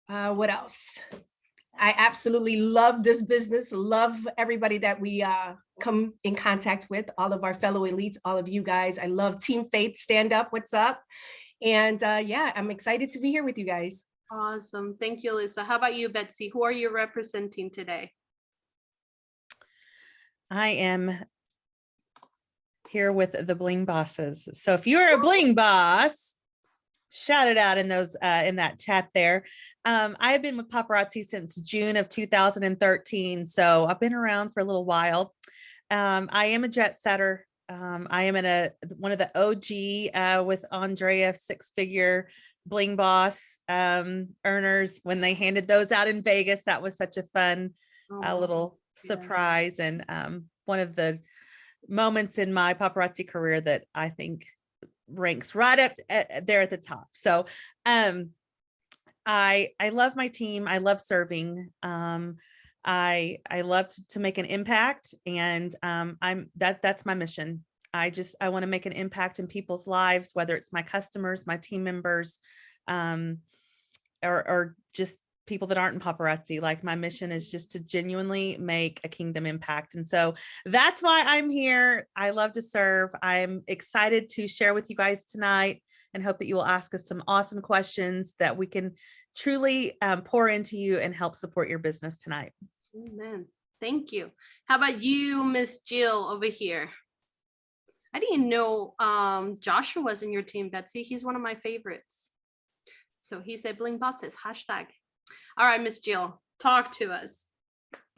What else? I absolutely love this business, love everybody that we come in contact with, all of our fellow elites, all of you guys. I love Team Faith, stand up, what's up? And yeah, I'm excited to be here with you guys. Awesome. Thank you, Lisa. How about you, Betsy? Who are you representing today? I am here with the Bling Bosses. So if you're a Bling Boss, shout it out in those in that chat there. I've been with Paparazzi since June of 2013, so I've been around for a little while. I am a Jetsetter. I am in one of the OG with Andrea six-figure Bling Boss earners. When they handed those out in Vegas, that was such a fun little surprise, and one of the moments in my paparazzi career that I think ranks right up there at the top. So I love my team. I love serving. I love to make an impact, and that's my mission. I want to make an impact in people's lives, whether it's my customers, my team members, or just people that aren't in paparazzi. Like, my mission is just to genuinely make a kingdom impact. And so that's why I'm here. I love to serve. I'm excited to share with you guys tonight, and hope that you will ask us some awesome questions that we can truly pour into you and help support your business tonight. Amen. Thank you. How about you, Miss Jill over here? I didn't know Joshua was in your team, Betsy. He's one of my favorites. So he said Bling Bosses, hashtag. All right, Miss Jill, talk to us.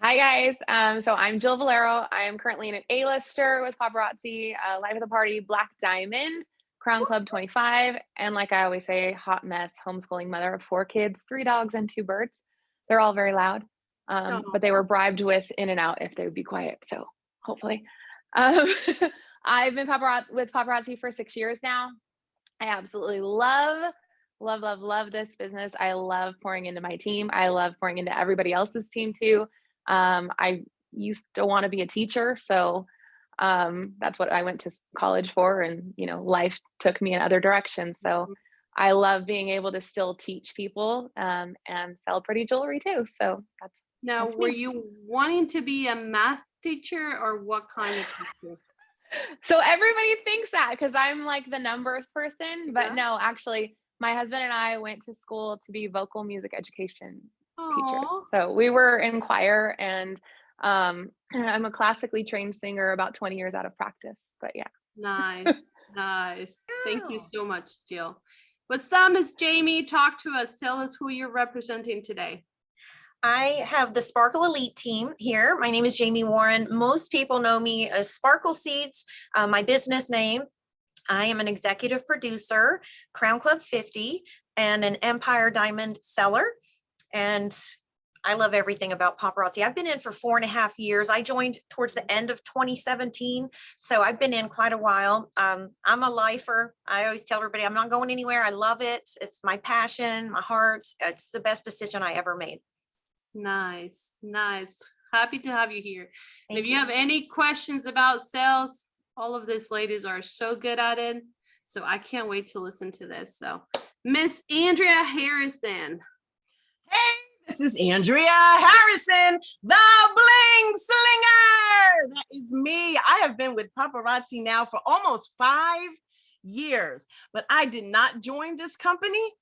Hi guys. So I'm Jill Valero. I am currently an A-lister with Paparazzi, Life of the Party, Black Diamond, Crown Club 25, and like I always say, hot mess, homeschooling mother of 4 kids, 3 dogs and 2 birds. They're all very loud, but they were bribed with in and out if they would be quiet. So hopefully, I've been with Paparazzi for 6 years now. I absolutely love this business. I love pouring into my team. I love pouring into everybody else's team too. I used to want to be a teacher, so that's what I went to college for, and life took me in other directions. So I love being able to still teach people and sell pretty jewelry too. So that's were you wanting to be a math teacher, or what kind of teacher? So everybody thinks that because I'm like the numbers person, but no, actually my husband and I went to school to be vocal music education teachers. So we were in choir, and I'm a classically trained singer, about 20 years out of practice, but yeah. Nice. Thank you so much, Jill. What's up, Miss Jamie? Talk to us. Tell us who you're representing today. I have the Sparkle Elite team here. My name is Jamie Warren. Most people know me as Sparkle Seeds, my business name. I am an executive producer, Crown Club 50, and an Empire Diamond seller. And I love everything about Paparazzi. I've been in for 4.5 years. I joined towards the end of 2017. So I've been in quite a while. I'm a lifer. I always tell everybody I'm not going anywhere. I love it. It's my passion, my heart. It's the best decision I ever made. Nice. Happy to have you here. And if you have any questions about sales, all of these ladies are so good at it. So I can't wait to listen to this. So Miss Andrea Harrison. Hey, this is Andrea Harrison, the Bling Slinger. That is me. I have been with Paparazzi now for almost 5 years, but I did not join this company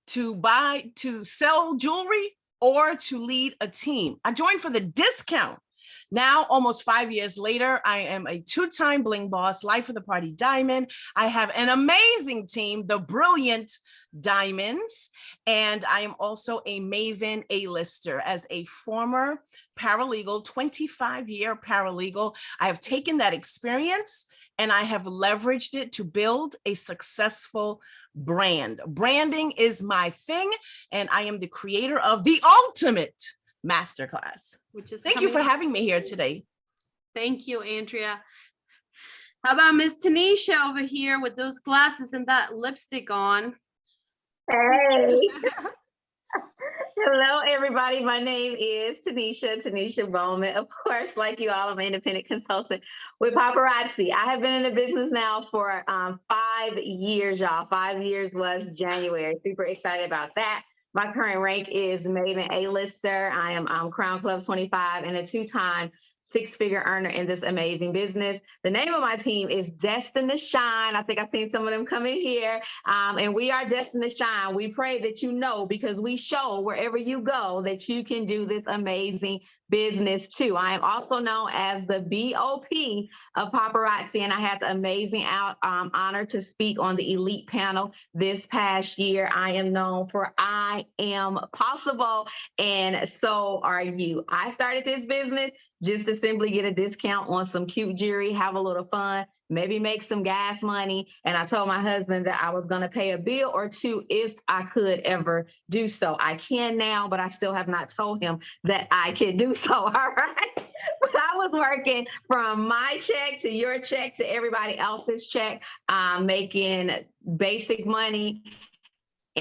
to sell jewelry or to lead a team. I joined for the discount. Now, almost 5 years later, I am a 2-time Bling Boss, Life of the Party Diamond. I have an amazing team, the Brilliant Diamonds, and I am also a Maven A-lister. As a former paralegal, 25-year paralegal, I have taken that experience and I have leveraged it to build a successful brand. Branding is my thing, and I am the creator of the ultimate masterclass. Thank you for having me here today. Thank you, Andrea. How about Miss Tanisha over here with those glasses and that lipstick on? Hey. Hello, everybody. My name is Tanisha Bowman. Of course, like you all, I'm an independent consultant with Paparazzi. I have been in the business now for 5 years, y'all. 5 years was January. Super excited about that. My current rank is Maven A-lister. I am Crown Club 25 and a two-time six-figure earner in this amazing business. The name of my team is Destined to Shine. I think I've seen some of them come in here. And we are destined to shine. We pray that you know, because we show wherever you go that you can do this amazing business too. I am also known as the BOP of Paparazzi, and I had the amazing honor to speak on the elite panel this past year. I am known for I am possible, and so are you. I started this business just to simply get a discount on some cute jewelry, have a little fun, maybe make some gas money. And I told my husband that I was going to pay a bill or two if I could ever do so. I can now, but I still have not told him that I can do so. All right. But I was working from my check to your check to everybody else's check, making basic money.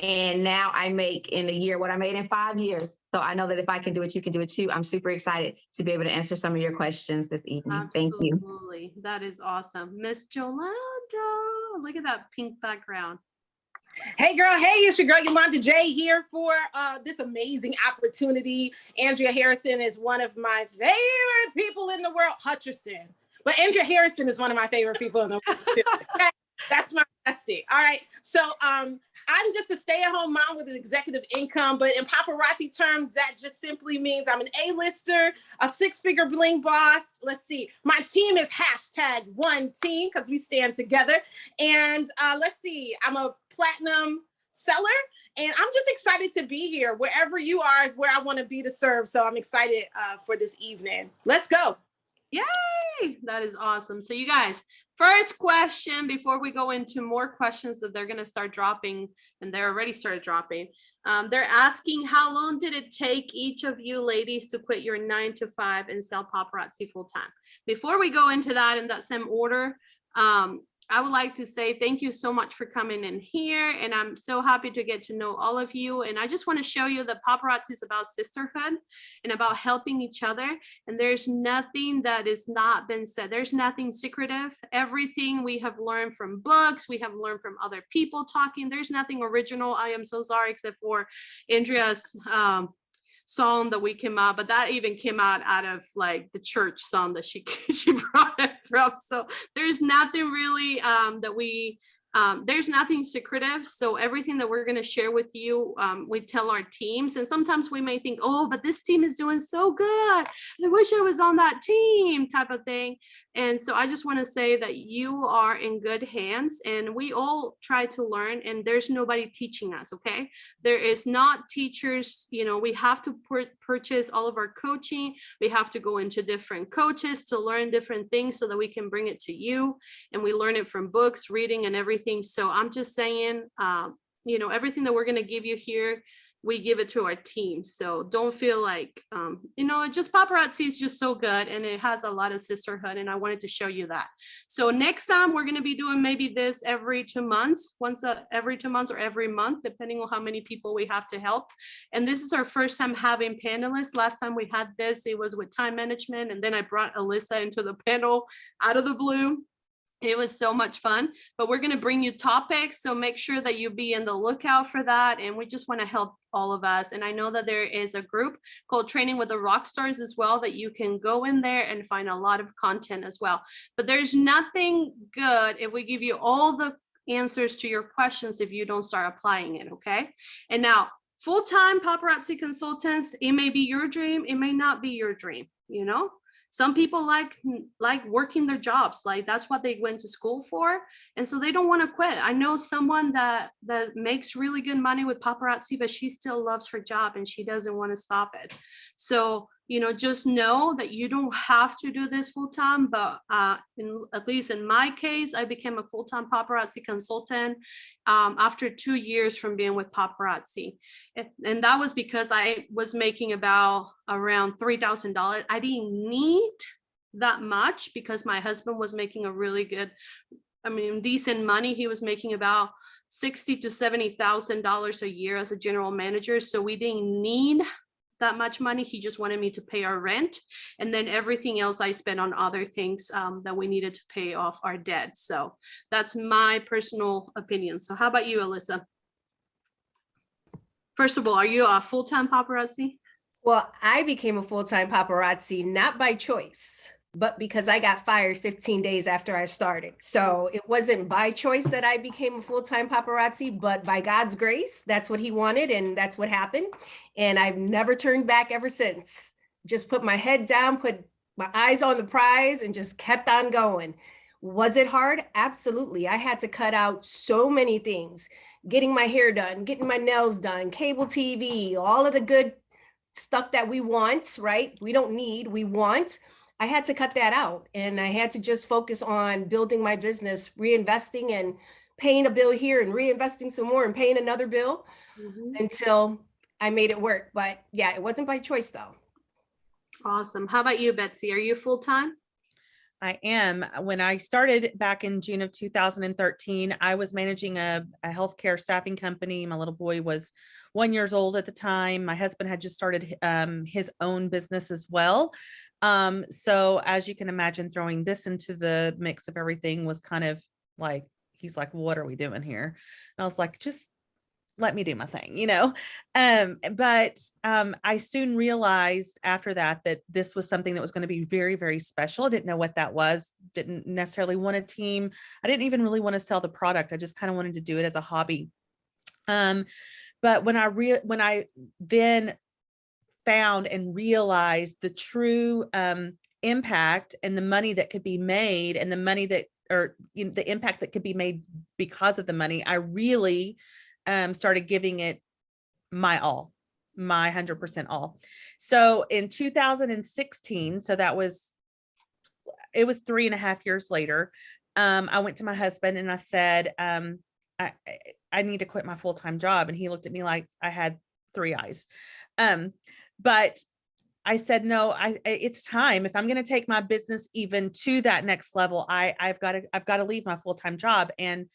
And now I make in a year what I made in 5 years. So I know that if I can do it, you can do it too. I'm super excited to be able to answer some of your questions this evening. Thank you. Absolutely. That is awesome. Miss Yolanda, look at that pink background. Hey girl, hey, it's your girl Yolanda J here for this amazing opportunity. Andrea Harrison is one of my favorite people in the world, Hutcheson. But Andrea Harrison is one of my favorite people in the world. Okay? That's my bestie. All right. So I'm just a stay-at-home mom with an executive income, but in paparazzi terms, that just simply means I'm an A-lister, a six-figure bling boss. Let's see. My team is #1team because we stand together. And let's see. I'm a platinum seller, and I'm just excited to be here. Wherever you are is where I want to be to serve. So I'm excited for this evening. Let's go. Yay! That is awesome. So you guys, first question before we go into more questions that they're going to start dropping, and they're already started dropping. They're asking, how long did it take each of you ladies to quit your 9 to 5 and sell paparazzi full time? Before we go into that in that same order, I would like to say thank you so much for coming in here, and I'm so happy to get to know all of you. And I just want to show you that paparazzi is about sisterhood and about helping each other. And there's nothing that is not been said. There's nothing secretive. Everything we have learned from books, we have learned from other people talking. There's nothing original. I am so sorry, except for Andrea's song that we came out, but that even came out of like the church song that she brought it from. So there's nothing really that we there's nothing secretive. So everything that we're going to share with you, we tell our teams, and sometimes we may think, oh, but this team is doing so good, I wish I was on that team, type of thing. And so I just want to say that you are in good hands, and we all try to learn, and there's nobody teaching us. Okay, there is not teachers. You know, we have to purchase all of our coaching. We have to go into different coaches to learn different things so that we can bring it to you, and we learn it from books, reading, and everything. So I'm just saying, you know, everything that we're going to give you here, we give it to our team. So don't feel like, you know, just paparazzi is just so good, and it has a lot of sisterhood, and I wanted to show you that. So next time we're going to be doing maybe this every 2 months, every 2 months or every month, depending on how many people we have to help. And this is our first time having panelists. Last time we had this, it was with time management, and then I brought Alyssa into the panel out of the blue. It was so much fun, but we're going to bring you topics. So make sure that you be in the lookout for that. And we just want to help all of us. And I know that there is a group called Training with the Rockstars as well, that you can go in there and find a lot of content as well. But there's nothing good if we give you all the answers to your questions if you don't start applying it. Okay. And now, full-time paparazzi consultants, it may be your dream. It may not be your dream, you know? Some people like working their jobs, like that's what they went to school for, and so they don't want to quit. I know someone that makes really good money with paparazzi, but she still loves her job and she doesn't want to stop it. So, you know, just know that you don't have to do this full time, but at least in my case, I became a full-time paparazzi consultant after 2 years from being with paparazzi. And that was because I was making around $3,000. I didn't need that much because my husband was making a really good I mean, decent money. He was making about $60,000 to $70,000 a year as a general manager. So we didn't need that much money. He just wanted me to pay our rent. And then everything else I spent on other things that we needed to pay off our debt. So that's my personal opinion. So how about you, Alyssa? First of all, are you a full-time paparazzi? Well, I became a full-time paparazzi, not by choice, but because I got fired 15 days after I started. So it wasn't by choice that I became a full-time paparazzi, but by God's grace, that's what he wanted. And that's what happened. And I've never turned back ever since. Just put my head down, put my eyes on the prize, and just kept on going. Was it hard? Absolutely. I had to cut out so many things, getting my hair done, getting my nails done, cable TV, all of the good stuff that we want, right? We don't need, we want. I had to cut that out, and I had to just focus on building my business, reinvesting and paying a bill here and reinvesting some more and paying another bill until I made it work. But yeah, it wasn't by choice though. Awesome. How about you, Betsy? Are you full-time? I am. When I started back in June of 2013, I was managing a healthcare staffing company. My little boy was 1 year old at the time. My husband had just started his own business as well. So as you can imagine, throwing this into the mix of everything was kind of like, he's like, what are we doing here? And I was like, just let me do my thing, you know? But I soon realized after that this was something that was going to be very, very special. I didn't know what that was. Didn't necessarily want a team. I didn't even really want to sell the product. I just kind of wanted to do it as a hobby. But when I then found and realized the true impact and the money that could be made and the money that, or you know, the impact that could be made because of the money, I really started giving it my all, my 100% all. So in 2016, so it was 3.5 years later, I went to my husband and I said, I need to quit my full-time job. And he looked at me like I had three eyes. But I said, no, it's time. If I'm going to take my business even to that next level, I've got to leave my full-time job. And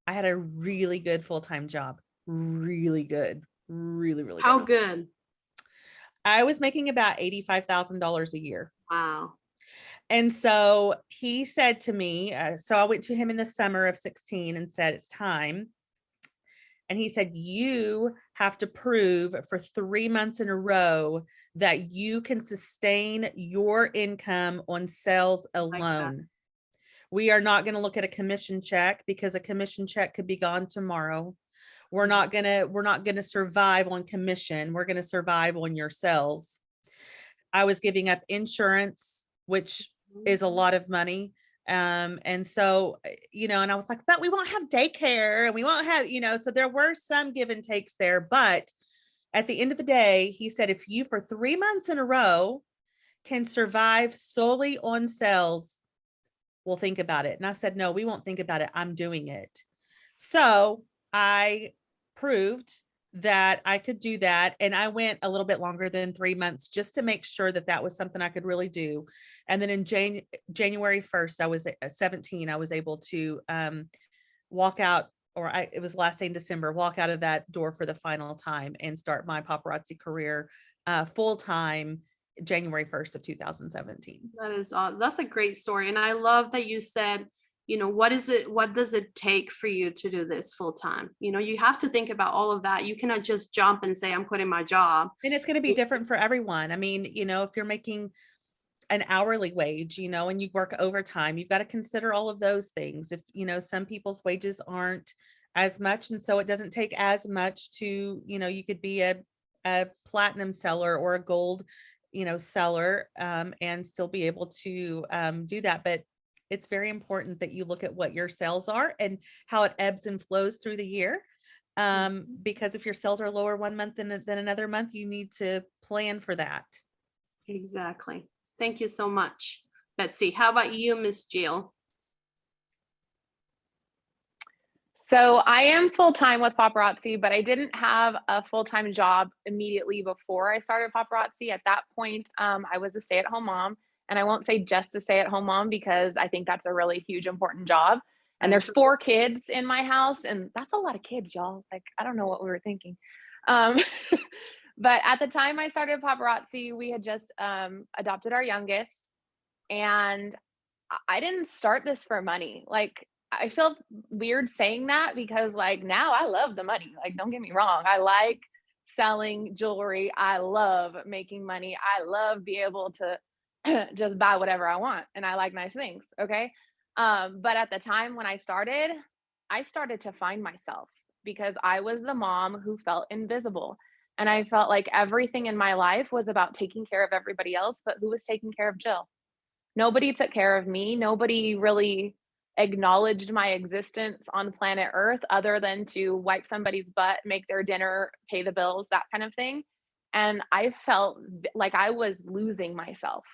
I had a really good full-time job, really good, really, really How good. good? I was making about $85,000 a year. Wow. And so he said to me, so I went to him in the summer of 16 and said, it's time. And he said, you have to prove for 3 months in a row that you can sustain your income on sales alone. We are not going to look at a commission check because a commission check could be gone tomorrow. We're not going to survive on commission. We're going to survive on your sales. I was giving up insurance, which is a lot of money. And so, you know, and I was like, but we won't have daycare and we won't have, you know, so there were some give and takes there. But at the end of the day, he said, if you for 3 months in a row can survive solely on sales, we'll think about it. And I said, no, we won't think about it. I'm doing it. So I proved that I could do that. And I went a little bit longer than 3 months just to make sure that that was something I could really do. And then in January 1st, I was 17. I was able to walk out, or it was last day in December, walk out of that door for the final time and start my paparazzi career full-time January 1st of 2017. That's a great story. And I love that you said, you know, what does it take for you to do this full time? You know, you have to think about all of that. You cannot just jump and say, I'm quitting my job. And it's going to be different for everyone. I mean, you know, if you're making an hourly wage, you know, and you work overtime, you've got to consider all of those things. If, you know, some people's wages aren't as much, and so it doesn't take as much to, you know, you could be a platinum seller or a gold, you know, seller, and still be able to do that. But it's very important that you look at what your sales are and how it ebbs and flows through the year. Because if your sales are lower one month than another month, you need to plan for that. Exactly. Thank you so much, Betsy. How about you, Miss Jill? So I am full-time with Paparazzi, but I didn't have a full-time job immediately before I started Paparazzi. At that point, I was a stay-at-home mom. And I won't say just a stay-at-home mom because I think that's a really huge, important job. And there's 4 kids in my house, and that's a lot of kids, y'all. Like, I don't know what we were thinking. But at the time I started Paparazzi, we had just adopted our youngest, and I didn't start this for money. Like, I feel weird saying that because like now I love the money. Like, don't get me wrong. I like selling jewelry. I love making money. I love being able to just buy whatever I want. And I like nice things. Okay. But at the time when I started to find myself because I was the mom who felt invisible. And I felt like everything in my life was about taking care of everybody else, but who was taking care of Jill? Nobody took care of me. Nobody really acknowledged my existence on planet Earth other than to wipe somebody's butt, make their dinner, pay the bills, that kind of thing. And I felt like I was losing myself.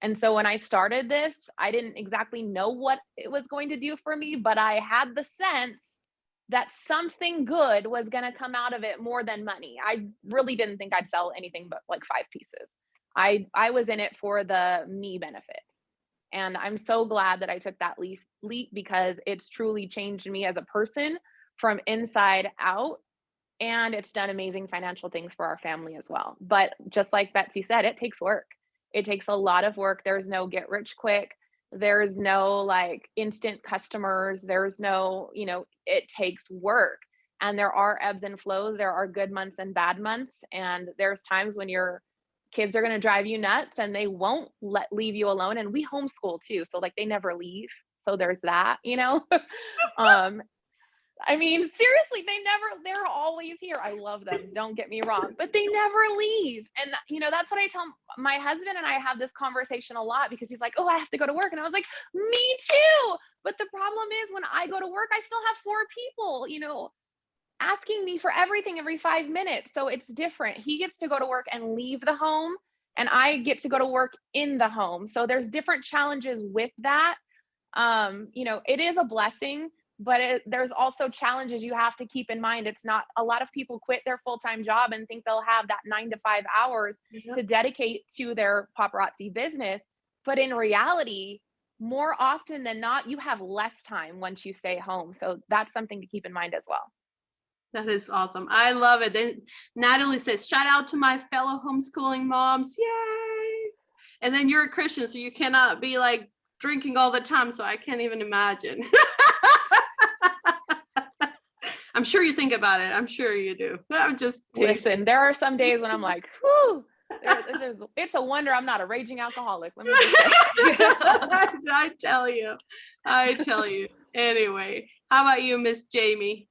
And so when I started this, I didn't exactly know what it was going to do for me, but I had the sense that something good was going to come out of it more than money. I really didn't think I'd sell anything but like 5 pieces. I was in it for the me benefits. And I'm so glad that I took that leap because it's truly changed me as a person from inside out. And it's done amazing financial things for our family as well. But just like Betsy said, it takes work. It takes a lot of work. There's no get rich quick. There's no like instant customers. There's no, it takes work. And there are ebbs and flows. There are good months and bad months. And there's times when your kids are going to drive you nuts and they won't leave you alone. And we homeschool too. So like they never leave. So there's that, I mean, seriously, they're always here. I love them. Don't get me wrong, but they never leave. And that's what I tell my husband, and I have this conversation a lot because he's like, oh, I have to go to work. And I was like, me too. But the problem is when I go to work, I still have 4 people, asking me for everything every 5 minutes. So it's different. He gets to go to work and leave the home, and I get to go to work in the home. So there's different challenges with that. It is a blessing, but there's also challenges you have to keep in mind. It's not, a lot of people quit their full-time job and think they'll have that 9 to 5 hours to dedicate to their paparazzi business. But in reality, more often than not, you have less time once you stay home. So that's something to keep in mind as well. That is awesome. I love it. Then Natalie says, shout out to my fellow homeschooling moms. Yay. And then you're a Christian, so you cannot be like drinking all the time. So I can't even imagine. I'm sure you think about it. I'm sure you do. I'm just listen. There are some days when I'm like, whew, it's a wonder I'm not a raging alcoholic. Let me just say. I tell you. Anyway, how about you, Miss Jamie?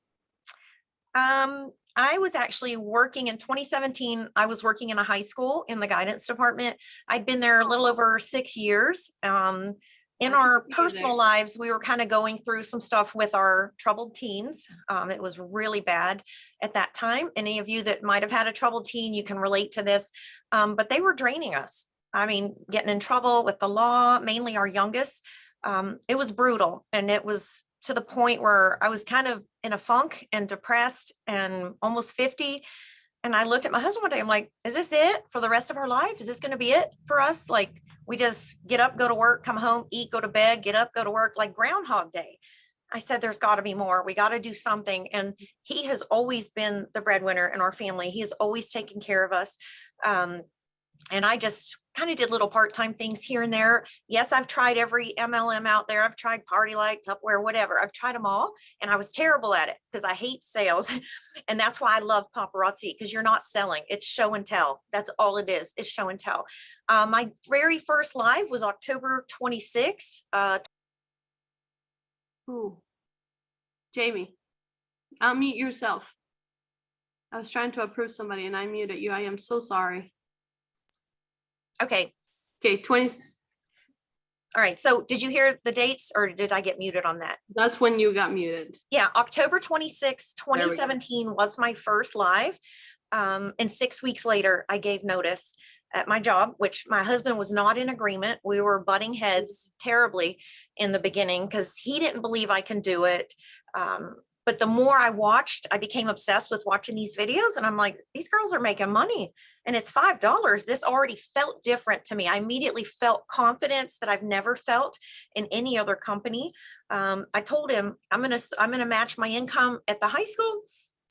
I was actually working in 2017. I was working in a high school in the guidance department. I'd been there a little over 6 years. In our personal lives, we were kind of going through some stuff with our troubled teens. It was really bad at that time. Any of you that might have had a troubled teen, you can relate to this, but they were draining us. I mean, getting in trouble with the law, mainly our youngest. It was brutal. And it was to the point where I was kind of in a funk and depressed and almost 50. And I looked at my husband one day, I'm like, is this it for the rest of our life? Is this going to be it for us? Like, we just get up, go to work, come home, eat, go to bed, get up, go to work, like Groundhog Day. I said, there's got to be more. We got to do something. And he has always been the breadwinner in our family. He has always taken care of us. And I just kind of did little part-time things here and there. Yes, I've tried every MLM out there. I've tried Party Light, Tupperware, whatever. I've tried them all. And I was terrible at it because I hate sales. And that's why I love paparazzi, because you're not selling. It's show and tell. That's all it is. It's show and tell. My very first live was October 26th. Ooh. Jamie, unmute yourself. I was trying to approve somebody and I muted you. I am so sorry. Okay. 20. All right. So did you hear the dates or did I get muted on that? That's when you got muted. Yeah. October 26, 2017 was my first live. And 6 weeks later, I gave notice at my job, which my husband was not in agreement. We were butting heads terribly in the beginning because he didn't believe I can do it. But the more I watched, I became obsessed with watching these videos, and I'm like, these girls are making money and it's $5. This already felt different to me. I immediately felt confidence that I've never felt in any other company. I told him, I'm going to match my income at the high school,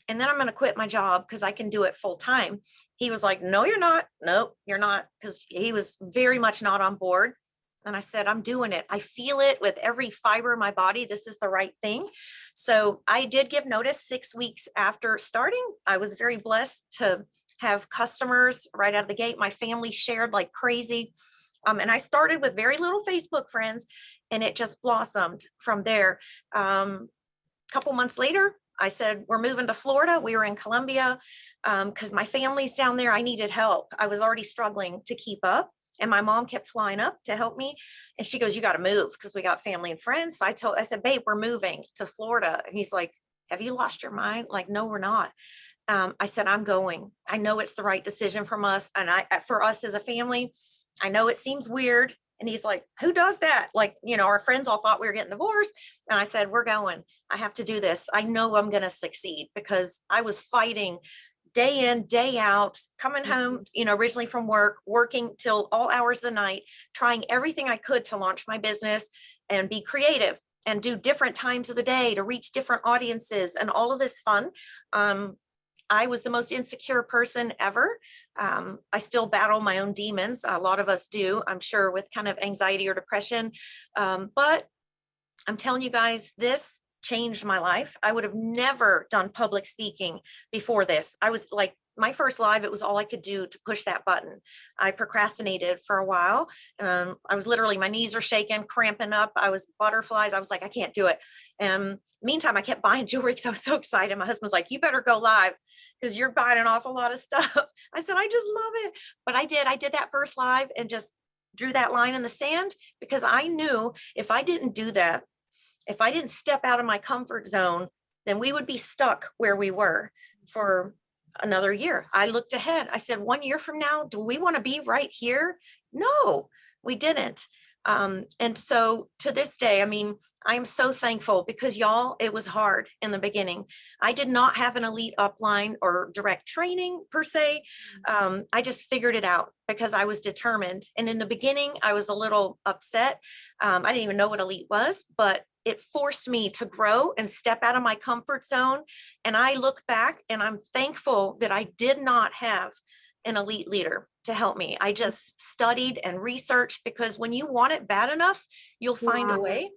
and then I'm going to quit my job because I can do it full time. He was like, no, you're not. Nope, you're not. Because he was very much not on board. And I said, I'm doing it. I feel it with every fiber of my body. This is the right thing. So I did give notice 6 weeks after starting. I was very blessed to have customers right out of the gate. My family shared like crazy. And I started with very little Facebook friends, and it just blossomed from there. Couple months later, I said, we're moving to Florida. We were in Colombia because my family's down there. I needed help. I was already struggling to keep up. And my mom kept flying up to help me. And she goes, you got to move because we got family and friends. So I said, babe, we're moving to Florida. And he's like, have you lost your mind? Like, no, we're not. I said, I'm going. I know it's the right decision from us. And for us as a family, I know it seems weird. And he's like, who does that? Like, our friends all thought we were getting divorced. And I said, we're going. I have to do this. I know I'm going to succeed, because I was fighting day in, day out, coming home, originally from work, working till all hours of the night, trying everything I could to launch my business and be creative and do different times of the day to reach different audiences and all of this fun. I was the most insecure person ever. I still battle my own demons. A lot of us do, I'm sure, with kind of anxiety or depression. But I'm telling you guys, this changed my life. I would have never done public speaking before this. I was like, my first live, it was all I could do to push that button. I procrastinated for a while. I was literally, my knees were shaking, cramping up. I was butterflies. I was like, I can't do it. And meantime, I kept buying jewelry because I was so excited. My husband was like, you better go live because you're buying an awful lot of stuff. I said, I just love it. But I did that first live and just drew that line in the sand, because I knew if I didn't do that, if I didn't step out of my comfort zone, then we would be stuck where we were for another year. I looked ahead. I said, 1 year from now, do we want to be right here? No, we didn't. And so to this day, I mean, I am so thankful, because y'all, it was hard in the beginning. I did not have an elite upline or direct training per se. I just figured it out because I was determined. And in the beginning, I was a little upset. I didn't even know what elite was, but it forced me to grow and step out of my comfort zone. And I look back and I'm thankful that I did not have an elite leader to help me. I just studied and researched, because when you want it bad enough, you'll find a way.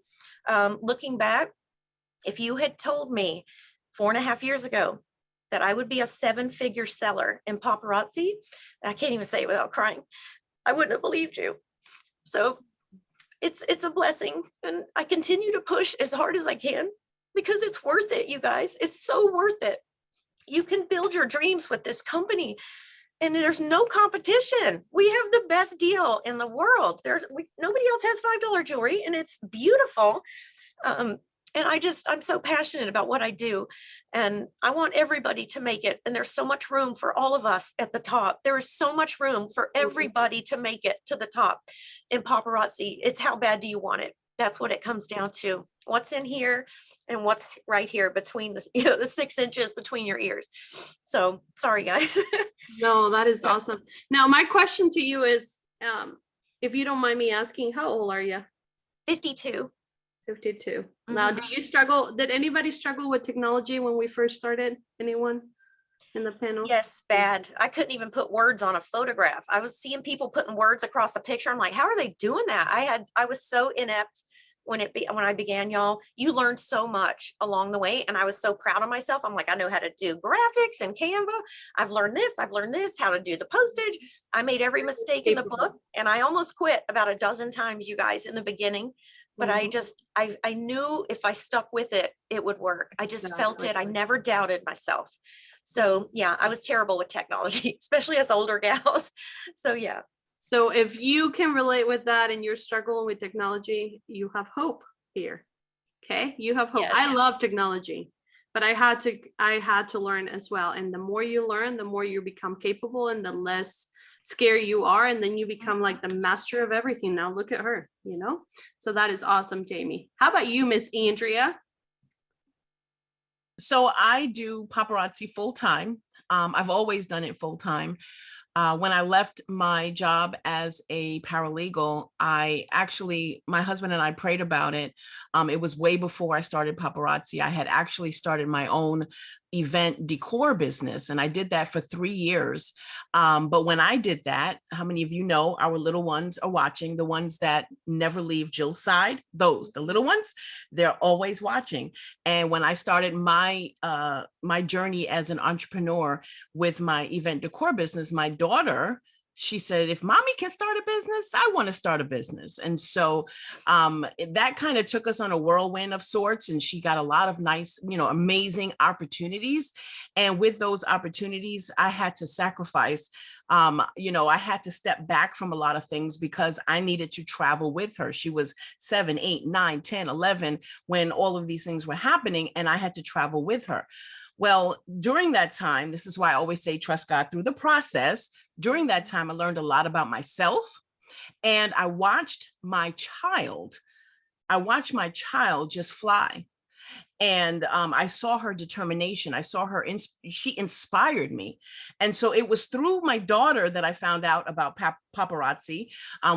Looking back, if you had told me 4.5 years ago that I would be a 7-figure seller in paparazzi, I can't even say it without crying, I wouldn't have believed you. So it's a blessing. And I continue to push as hard as I can, because it's worth it, you guys. It's so worth it. You can build your dreams with this company, and there's no competition. We have the best deal in the world. Nobody else has $5 jewelry, and it's beautiful. And I'm so passionate about what I do, and I want everybody to make it. And there's so much room for all of us at the top. There is so much room for everybody to make it to the top in paparazzi. It's how bad do you want it? That's what it comes down to. What's in here and what's right here between the 6 inches between your ears. So sorry, guys. No, that is awesome. Now, my question to you is, if you don't mind me asking, how old are you? 52. 52. Now, did anybody struggle with technology when we first started? Anyone in the panel? Yes, bad. I couldn't even put words on a photograph. I was seeing people putting words across a picture. I'm like, how are they doing that? I was so inept when I began, y'all. You learned so much along the way, and I was so proud of myself. I'm like, I know how to do graphics and Canva. I've learned this, how to do the postage. I made every mistake in the book, and I almost quit about a dozen times, you guys, in the beginning. But I knew if I stuck with it, it would work. I just felt it. I never doubted myself. So yeah, I was terrible with technology, especially as older gals. So yeah. So if you can relate with that and you're struggling with technology, you have hope here. Okay, you have hope. Yes. I love technology, but I had to learn as well. And the more you learn, the more you become capable, and the less scared you are, and then you become like the master of everything. Now look at her, So that is awesome, Jamie. How about you, Miss Andrea? So I do paparazzi full time. I've always done it full time. When I left my job as a paralegal, my husband and I prayed about it. It was way before I started paparazzi. I had actually started my own event decor business, and I did that for 3 years. But when I did that, how many of you know our little ones are watching, the ones that never leave Jill's side, the little ones, they're always watching. And when I started my journey as an entrepreneur with my event decor business, my daughter, she said, if mommy can start a business, I want to start a business. And so that kind of took us on a whirlwind of sorts. And she got a lot of nice, amazing opportunities. And with those opportunities, I had to sacrifice. I had to step back from a lot of things because I needed to travel with her. She was 7, 8, 9, 10, 11 when all of these things were happening, and I had to travel with her. Well, during that time, this is why I always say trust God through the process. During that time, I learned a lot about myself, and I watched my child just fly. And I saw her determination. I saw her, she inspired me. And so it was through my daughter that I found out about paparazzi.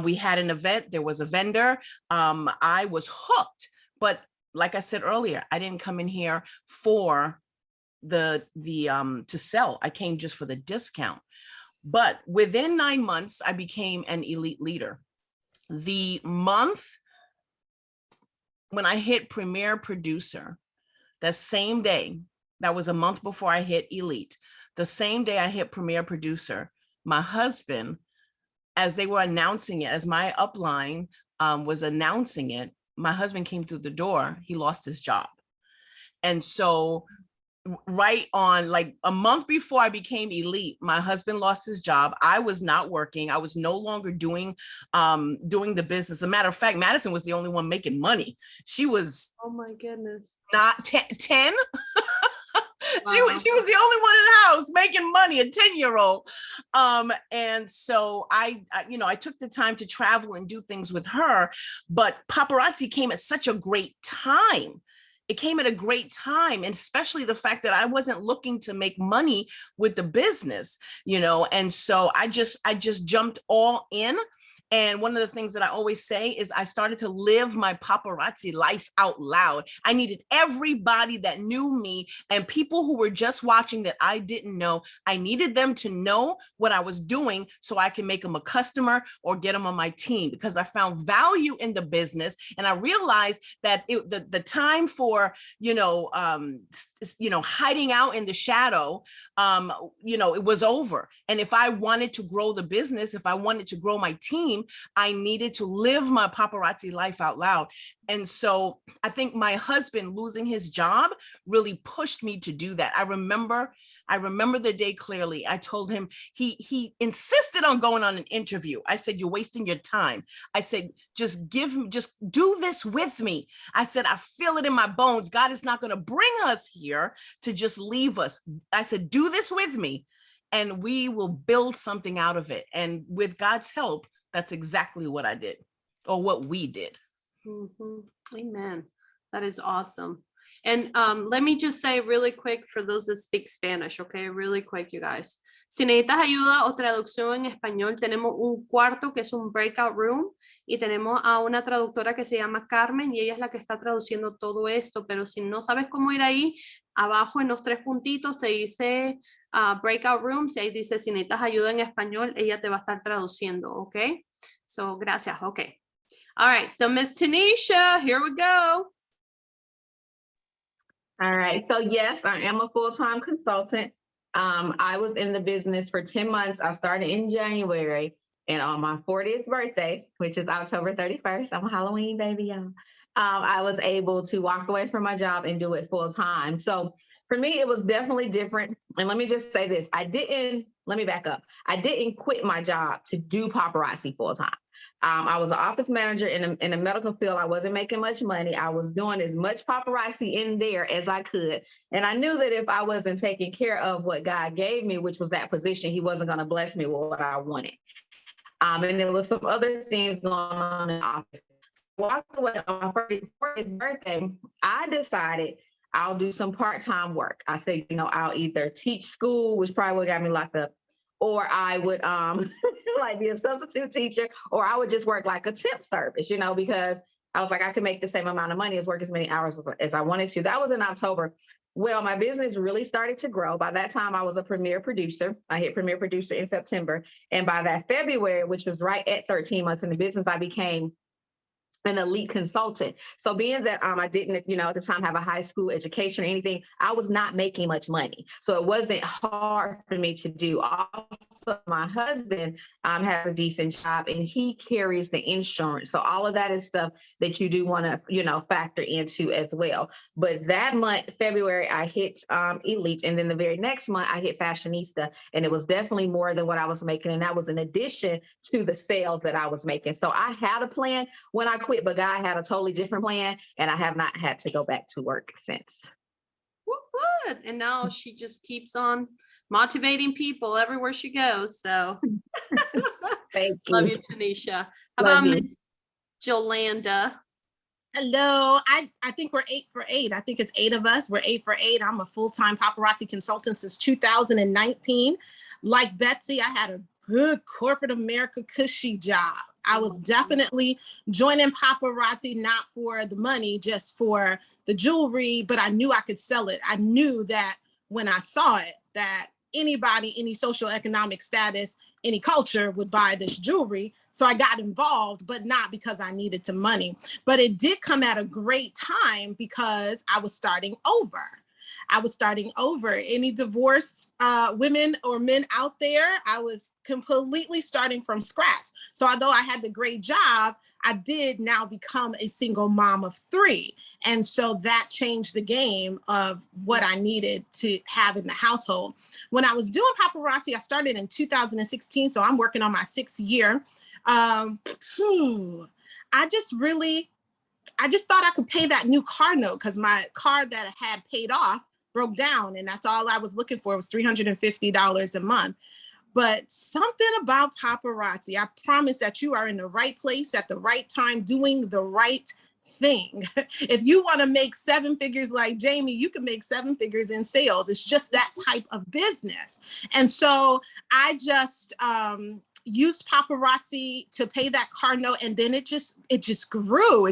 We had an event, there was a vendor. I was hooked. But like I said earlier, I didn't come in here for to sell. I came just for the discount. But within 9 months, I became an elite leader. The month when I hit premier producer, the same day, that was a month before I hit elite, the same day I hit premier producer, my husband, as they were announcing it, as my upline was announcing it, my husband came through the door, he lost his job. And so right on, like a month before I became elite, my husband lost his job. I was not working. I was no longer doing the business. As a matter of fact, Madison was the only one making money. She was, oh my goodness, not 10. Wow. She was the only one in the house making money, a 10-year-old. And so I took the time to travel and do things with her, but paparazzi came at such a great time. It came at a great time, and especially the fact that I wasn't looking to make money with the business, and so I just jumped all in. And one of the things that I always say is I started to live my paparazzi life out loud. I needed everybody that knew me and people who were just watching that I didn't know. I needed them to know what I was doing so I can make them a customer or get them on my team, because I found value in the business. And I realized that the time for, hiding out in the shadow, it was over. And if I wanted to grow the business, if I wanted to grow my team, I needed to live my paparazzi life out loud. And so I think my husband losing his job really pushed me to do that. I remember the day clearly. I told him, he insisted on going on an interview. I said, you're wasting your time. I said, just do this with me. I said, I feel it in my bones. God is not going to bring us here to just leave us. I said, do this with me and we will build something out of it. And with God's help, that's exactly what I did, or what we did. Mm-hmm. Amen. That is awesome. And let me just say really quick for those that speak Spanish, okay? Really quick, you guys. Si necesitas ayuda o traducción en español, tenemos un cuarto que es un breakout room y tenemos a una traductora que se llama Carmen y ella es la que está traduciendo todo esto. Pero si no sabes cómo ir ahí, abajo en los 3 puntitos te dice breakout rooms y ahí dice si necesitas ayuda en español, ella te va a estar traduciendo, okay? So, gracias, okay. All right, so Miss Tanisha, here we go. All right, so yes, I am a full-time consultant. I was in the business for 10 months. I started in January, and on my 40th birthday, which is October 31st, I'm a Halloween baby, y'all. I was able to walk away from my job and do it full-time. So for me, it was definitely different. And let me just say this, let me back up. I didn't quit my job to do paparazzi full-time. I was an office manager in the medical field. I wasn't making much money. I was doing as much paparazzi in there as I could. And I knew that if I wasn't taking care of what God gave me, which was that position, he wasn't going to bless me with what I wanted. And there was some other things going on in the office. Walked away on my 40th birthday, I decided I'll do some part-time work. I say, I'll either teach school, which probably would got me locked up, or I would like be a substitute teacher, or I would just work like a temp service, because I was like, I could make the same amount of money as work as many hours as I wanted to. That was in October. Well, my business really started to grow. By that time, I was a premier producer. I hit premier producer in September. And by that February, which was right at 13 months in the business, I became an elite consultant. So being that I didn't, at the time have a high school education or anything, I was not making much money. So it wasn't hard for me to do. Also, my husband has a decent job and he carries the insurance. So all of that is stuff that you do want to, factor into as well. But that month, February, I hit elite. And then the very next month I hit fashionista. And it was definitely more than what I was making. And that was in addition to the sales that I was making. So I had a plan when I quit, but God had a totally different plan, and I have not had to go back to work since. Well, good. And now she just keeps on motivating people everywhere she goes. So Thank you. love you, Tanisha. How Love about you. Miss Jolanda? Hello. I think we're 8 for 8. I think it's 8 of us. We're 8 for 8. I'm a full-time paparazzi consultant since 2019. Like Betsy, I had a good corporate America cushy job. I was definitely joining paparazzi, not for the money, just for the jewelry, but I knew I could sell it. I knew that when I saw it, that anybody, any social economic status, any culture would buy this jewelry. So I got involved, but not because I needed the money. But it did come at a great time because I was starting over. Any divorced women or men out there, I was completely starting from scratch. So although I had the great job, I did now become a single mom of 3. And so that changed the game of what I needed to have in the household. When I was doing paparazzi, I started in 2016. So I'm working on my 6th year. I just thought I could pay that new car note because my car that I had paid off broke down, and that's all I was looking for was $350 a month. But something about paparazzi, I promise that you are in the right place at the right time, doing the right thing. If you want to make 7 figures like Jamie, you can make 7 figures in sales. It's just that type of business. And so I just used paparazzi to pay that car note, and then it just grew.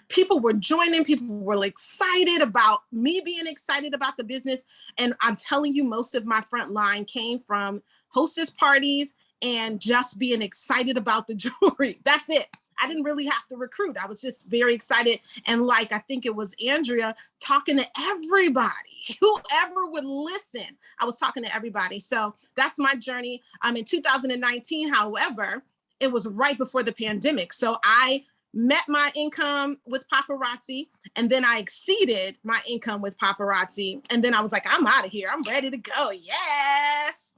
People were joining, people were excited about me being excited about the business. And I'm telling you, most of my front line came from hostess parties and just being excited about the jewelry. That's it. I didn't really have to recruit. I was just very excited. And I think it was Andrea talking to everybody, whoever would listen. I was talking to everybody. So that's my journey. In 2019, however, it was right before the pandemic. So I met my income with paparazzi, and then I exceeded my income with paparazzi. And then I was like, I'm out of here. I'm ready to go. Yes.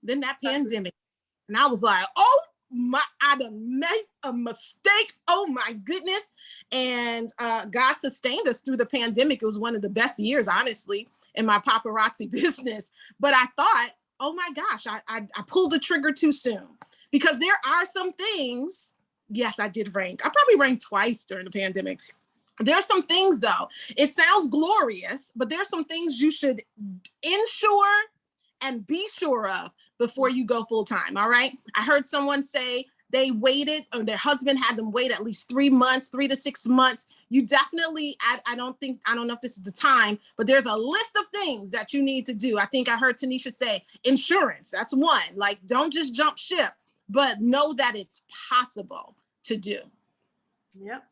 Then that pandemic. And I was like, I done made a mistake. Oh my goodness. And God sustained us through the pandemic. It was one of the best years, honestly, in my paparazzi business. But I thought, oh my gosh, I pulled the trigger too soon, because there are some things. Yes, I did rank. I probably ranked twice during the pandemic. There are some things, though. It sounds glorious, but there are some things you should ensure and be sure of before you go full time. All right. I heard someone say they waited, or their husband had them wait at least 3 months, 3 to 6 months. You definitely, I don't know if this is the time, but there's a list of things that you need to do. I think I heard Tanisha say insurance. That's one. Don't just jump ship, but know that it's possible to do. Yep.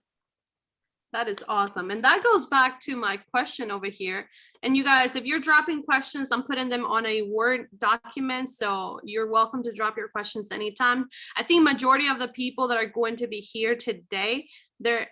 That is awesome. And that goes back to my question over here. And you guys, if you're dropping questions, I'm putting them on a Word document. So you're welcome to drop your questions anytime. I think majority of the people that are going to be here today, they're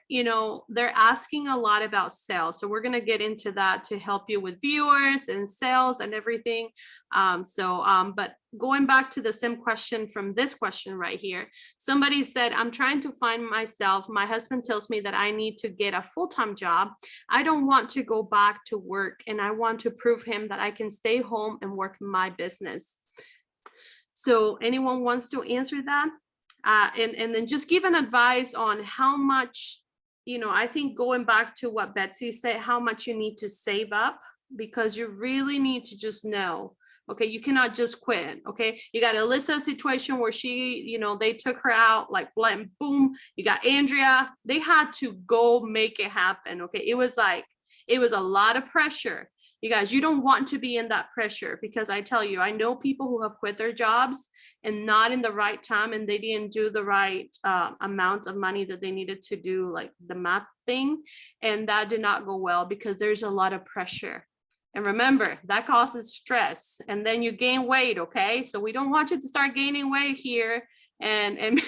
asking a lot about sales. So we're going to get into that to help you with viewers and sales and everything. But going back to the same question from this question right here, somebody said, I'm trying to find myself. My husband tells me that I need to get a full-time job. I don't want to go back to work, and I want to prove him that I can stay home and work my business. So anyone wants to answer that? And then just give an advice on how much I think going back to what Betsy said, how much you need to save up, because you really need to just know, okay, you cannot just quit. Okay, you got Alyssa situation where she, they took her out, like boom. You got Andrea, they had to go make it happen. Okay, it was a lot of pressure. You guys, you don't want to be in that pressure, because I tell you, I know people who have quit their jobs and not in the right time, and they didn't do the right amount of money that they needed to do, like the math thing. And that did not go well, because there's a lot of pressure. And remember, that causes stress, and then you gain weight. Okay, so we don't want you to start gaining weight here. And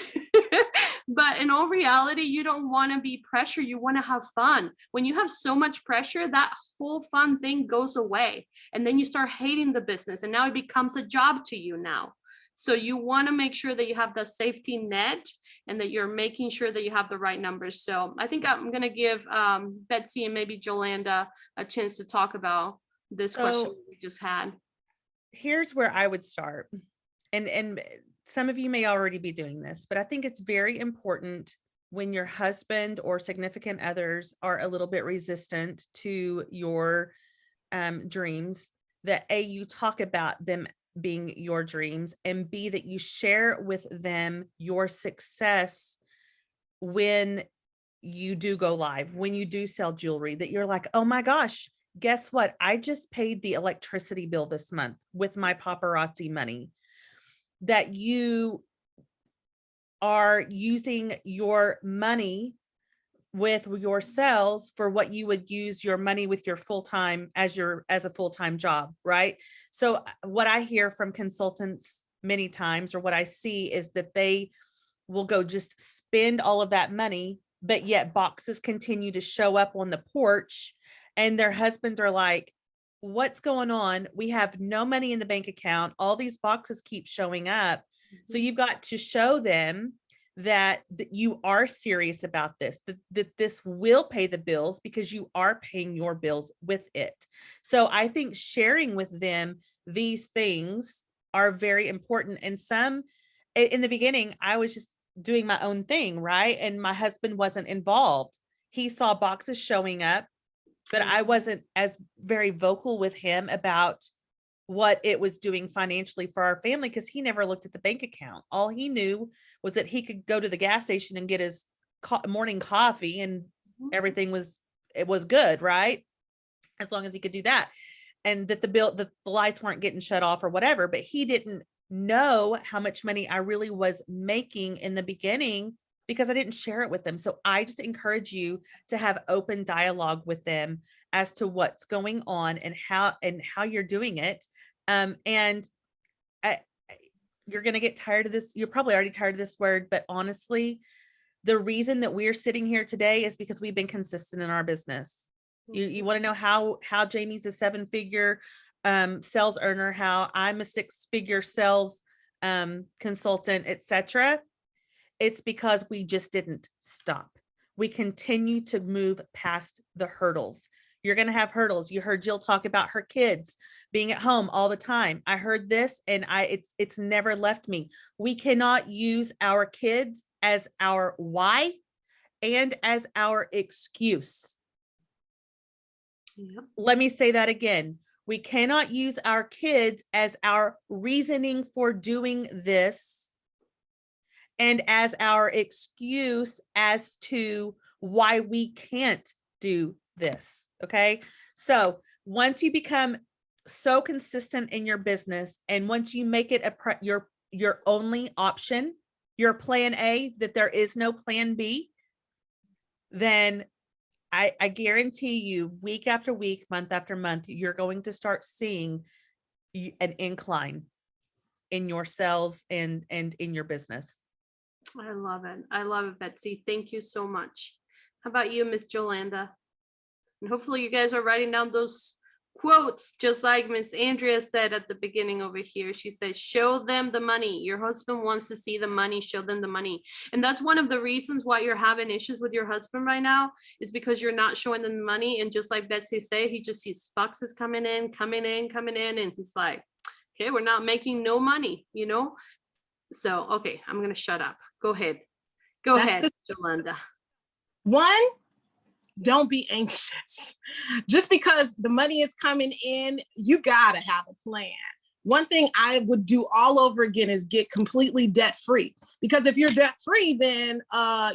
but in all reality, you don't want to be pressure. You want to have fun. When you have so much pressure, that whole fun thing goes away, and then you start hating the business, and now it becomes a job to you now. So you want to make sure that you have the safety net, and that you're making sure that you have the right numbers. So I think I'm going to give Betsy and maybe Jolanda a chance to talk about this question we just had. Here's where I would start. And some of you may already be doing this, but I think it's very important when your husband or significant others are a little bit resistant to your dreams, that A, you talk about them being your dreams, and B, that you share with them your success when you do go live, when you do sell jewelry, that you're like, oh my gosh, guess what? I just paid the electricity bill this month with my paparazzi money. That you are using your money with your sales for what you would use your money with your full-time as a full-time job, right? So what I hear from consultants many times, or what I see, is that they will go just spend all of that money, but yet boxes continue to show up on the porch, and their husbands are like, what's going on? We have no money in the bank account. All these boxes keep showing up. So you've got to show them that you are serious about this, that this will pay the bills, because you are paying your bills with it. So I think sharing with them these things are very important. And some, in the beginning, I was just doing my own thing, right? And my husband wasn't involved. He saw boxes showing up, but I wasn't as very vocal with him about what it was doing financially for our family, because he never looked at the bank account. All he knew was that he could go to the gas station and get his morning coffee, and everything was good, right? As long as he could do that. And that the lights weren't getting shut off or whatever, but he didn't know how much money I really was making in the beginning, because I didn't share it with them. So I just encourage you to have open dialogue with them as to what's going on and how you're doing it. You're going to get tired of this. You're probably already tired of this word, but honestly, the reason that we're sitting here today is because we've been consistent in our business. You want to know how Jamie's a 7-figure sales earner, how I'm a 6-figure sales consultant, etc. It's because we just didn't stop. We continue to move past the hurdles. You're going to have hurdles. You heard Jill talk about her kids being at home all the time. I heard this, and it's never left me. We cannot use our kids as our why and as our excuse. Yep. Let me say that again. We cannot use our kids as our reasoning for doing this and as our excuse as to why we can't do this. Okay. So once you become so consistent in your business, and once you make it your only option, your plan A, that there is no plan B, then I guarantee you, week after week, month after month, you're going to start seeing an incline in your sales and in your business. I love it. I love it, Betsy. Thank you so much. How about you, Miss Jolanda? And hopefully you guys are writing down those quotes, just like Miss Andrea said at the beginning over here. She said, show them the money. Your husband wants to see the money. Show them the money. And that's one of the reasons why you're having issues with your husband right now, is because you're not showing them the money. And just like Betsy said, he just sees boxes coming in. And he's like, okay, we're not making no money, So, okay, I'm going to shut up. Go ahead. Go ahead, Jolanda. One, don't be anxious. Just because the money is coming in, you gotta have a plan. One thing I would do all over again is get completely debt free. Because if you're debt free, then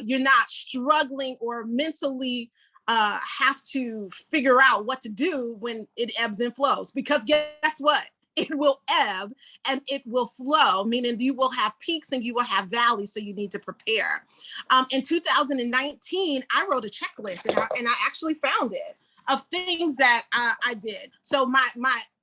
you're not struggling or mentally have to figure out what to do when it ebbs and flows. Because guess what? It will ebb and it will flow, meaning you will have peaks and you will have valleys. So you need to prepare. In 2019, I wrote a checklist and I actually found it of things that I did. So my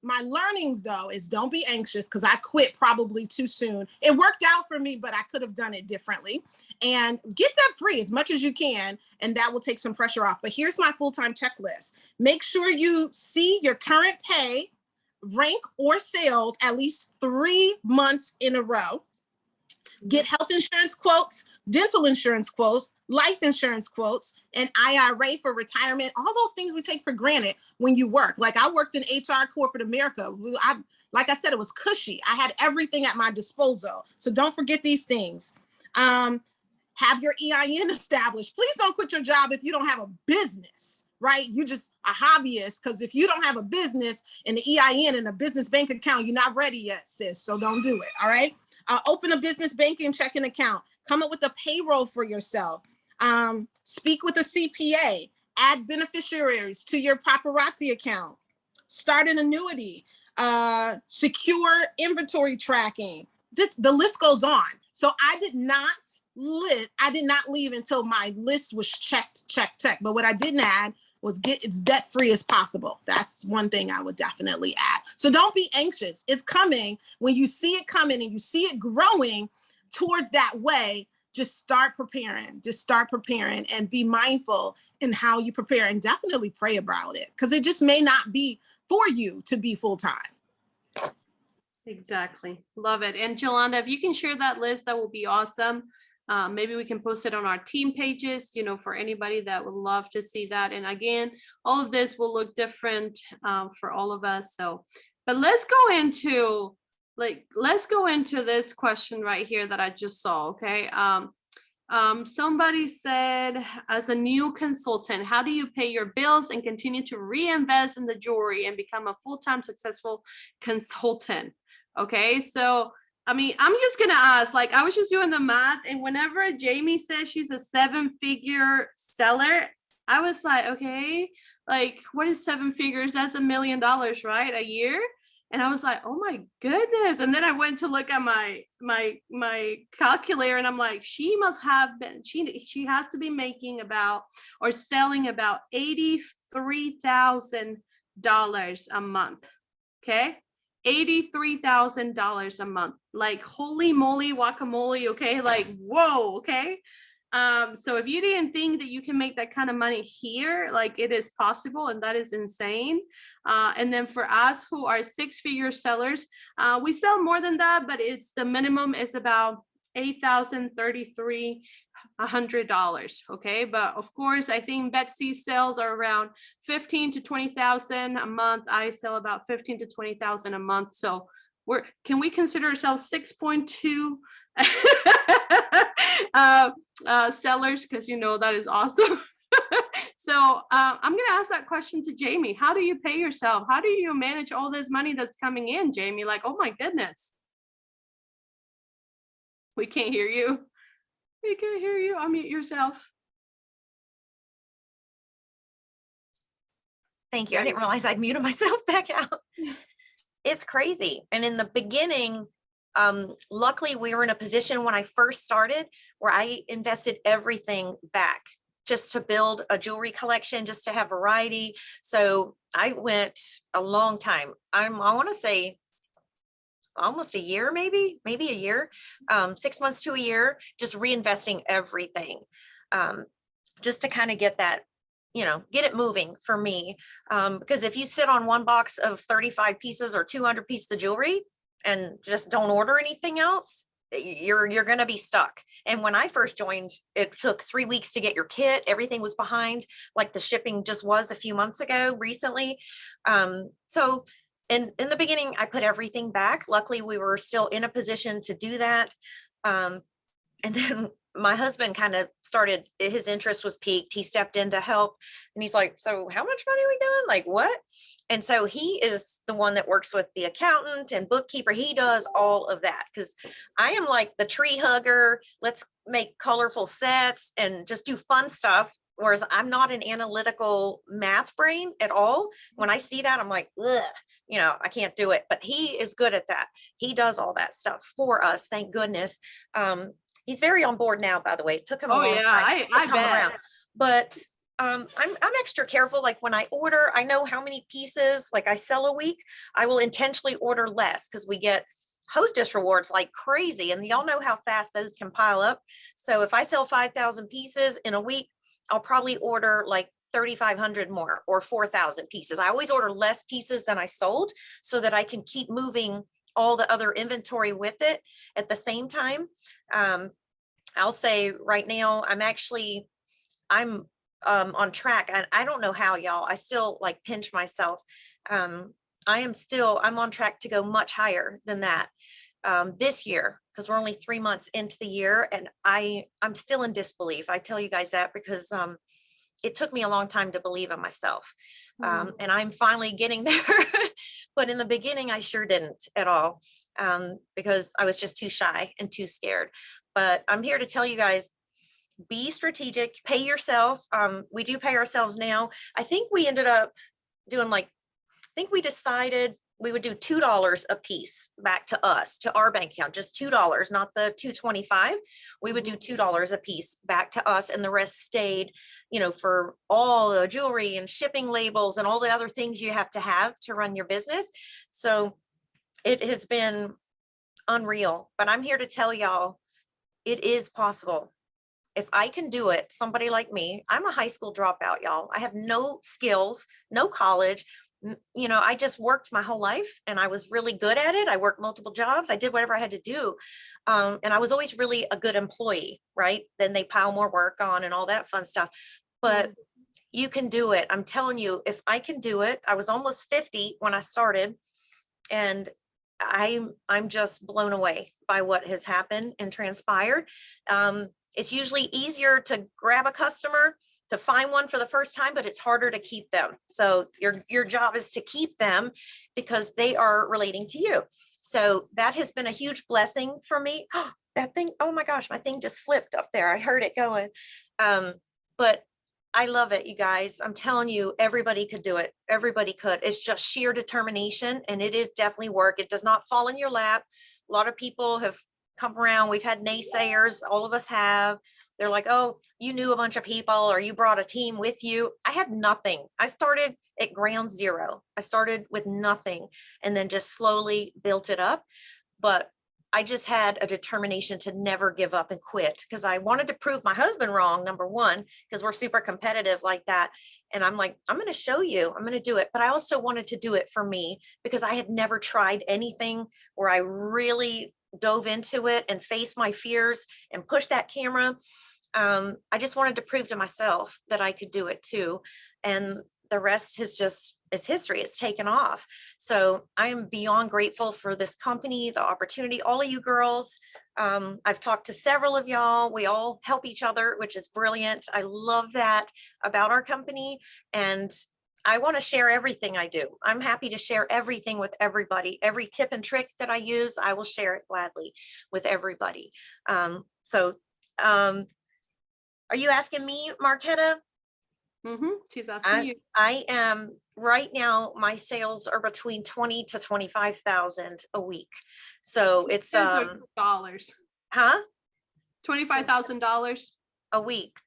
learnings though is don't be anxious, because I quit probably too soon. It worked out for me, but I could have done it differently. And get debt free as much as you can, and that will take some pressure off. But here's my full-time checklist. Make sure you see your current pay, rank, or sales at least 3 months in a row. Get health insurance quotes, dental insurance quotes, life insurance quotes, and IRA for retirement. All those things we take for granted when you work. Like I worked in HR corporate America. Like I said, it was cushy. I had everything at my disposal. So don't forget these things. Have your EIN established. Please don't quit your job if you don't have a business, right? You just a hobbyist, because if you don't have a business and the EIN and a business bank account, you're not ready yet, sis. So don't do it, all right? Open a business banking checking account. Come up with a payroll for yourself. Speak with a CPA. Add beneficiaries to your Paparazzi account. Start an annuity. Secure inventory tracking. The list goes on. So I did not leave until my list was checked. But what I didn't add was get as debt free as possible. That's one thing I would definitely add. So don't be anxious. It's coming. When you see it coming and you see it growing towards that way, just start preparing. Just start preparing and be mindful in how you prepare, and definitely pray about it, because it just may not be for you to be full time. Exactly. Love it. And Jolanda, if you can share that list, that will be awesome. Maybe we can post it on our team pages, for anybody that would love to see that. And again, all of this will look different for all of us. So, but let's go into this question right here that I just saw. Okay. Somebody said, as a new consultant, how do you pay your bills and continue to reinvest in the jewelry and become a full-time successful consultant? Okay. So I'm just going to ask, I was just doing the math, and whenever Jamie says she's a 7-figure seller, I was like, okay, what is 7 figures? That's $1 million, right? A year. And I was like, oh my goodness. And then I went to look at my calculator, and I'm like, she has to be making about, or selling about $83,000 a month. Okay. $83,000 a month. Holy moly guacamole. Okay. Whoa. Okay. So if you didn't think that you can make that kind of money here, it is possible, and that is insane. And then for us who are 6-figure sellers, we sell more than that, but the minimum is about $8,033. Okay. But of course, I think Betsy's sales are around 15 to 20,000 a month. I sell about 15 to 20,000 a month. So can we consider ourselves 6.2 sellers? Because that is awesome. So I'm going to ask that question to Jamie. How do you pay yourself? How do you manage all this money that's coming in, Jamie? Oh my goodness. We can't hear you. We can't hear you. Unmute yourself. Thank you. I didn't realize I'd muted myself back out. It's crazy. And in the beginning, luckily we were in a position when I first started where I invested everything back just to build a jewelry collection, just to have variety. So I went a long time. I want to say almost a year, maybe a year, 6 months to a year, just reinvesting everything, just to kind of get that, get it moving for me. Because if you sit on one box of 35 pieces or 200 pieces of jewelry and just don't order anything else, you're going to be stuck. And when I first joined, it took 3 weeks to get your kit. Everything was behind, like the shipping just was a few months ago recently. So in the beginning, I put everything back. Luckily, we were still in a position to do that. And then my husband kind of started, his interest was piqued. He stepped in to help and he's like, so how much money are we doing? Like what? And so he is the one that works with the accountant and bookkeeper. He does all of that because I am like the tree hugger. Let's make colorful sets and just do fun stuff. Whereas I'm not an analytical math brain at all. When I see that, I'm like, ugh, you know, I can't do it. But he is good at that. He does all that stuff for us. Thank goodness. He's very on board now, by the way. It took him a long time I to come bet. around. But I'm extra careful. Like when I order, I know how many pieces like I sell a week. I will intentionally order less because we get hostess rewards like crazy. And y'all know how fast those can pile up. So if I sell 5,000 pieces in a week, I'll probably order like 3,500 more or 4,000 pieces. I always order less pieces than I sold so that I can keep moving all the other inventory with it at the same time. I'll say right now, I'm on track. And I don't know how, y'all, I still like pinch myself. I'm on track to go much higher than that this year, because we're only 3 months into the year and I'm still in disbelief. I tell you guys that because it took me a long time to believe in myself. And I'm finally getting there. But in the beginning, I sure didn't at all because I was just too shy and too scared. But I'm here to tell you guys, be strategic, pay yourself. We do pay ourselves now. I think we ended up doing we decided we would do $2 a piece back to us, to our bank account, just $2, not the $2.25. We would do $2 a piece back to us, and the rest stayed, you know, for all the jewelry and shipping labels and all the other things you have to run your business. So it has been unreal, but I'm here to tell y'all, it is possible. If I can do it, somebody like me, I'm a high school dropout, y'all. I have no skills, no college. You know, I just worked my whole life and I was really good at it. I worked multiple jobs. I did whatever I had to do. And I was always really a good employee, right? Then they pile more work on and all that fun stuff. But you can do it. I'm telling you, if I can do it, I was almost 50 when I started, and I'm just blown away by what has happened and transpired. It's usually easier to grab a customer, to find one for the first time, but it's harder to keep them. So your job is to keep them because they are relating to you. So that has been a huge blessing for me. That thing, oh my gosh, my thing just flipped up there. I heard it going. But I love it, you guys. I'm telling you, everybody could do it. Everybody could. It's just sheer determination, and it is definitely work. It does not fall in your lap. A lot of people have come around. We've had naysayers. All of us have. They're like, oh, you knew a bunch of people or you brought a team with you. I had nothing. I started at ground zero. I started with nothing and then just slowly built it up. But I just had a determination to never give up and quit because I wanted to prove my husband wrong, number one, because we're super competitive like that. And I'm like, I'm going to show you, I'm going to do it. But I also wanted to do it for me because I had never tried anything where I really dove into it and faced my fears and pushed that camera. I just wanted to prove to myself that I could do it too. And the rest is just, it's history. It's taken off. So I am beyond grateful for this company, the opportunity, all of you girls. I've talked to several of y'all. We all help each other, which is brilliant. I love that about our company. And I want to share everything I do. I'm happy to share everything with everybody. Every tip and trick that I use, I will share it gladly with everybody. Are you asking me, Marquetta? She's asking you. I am right now. My sales are between 20 to 25,000 a week. So it's dollars. Huh? $25,000 a week.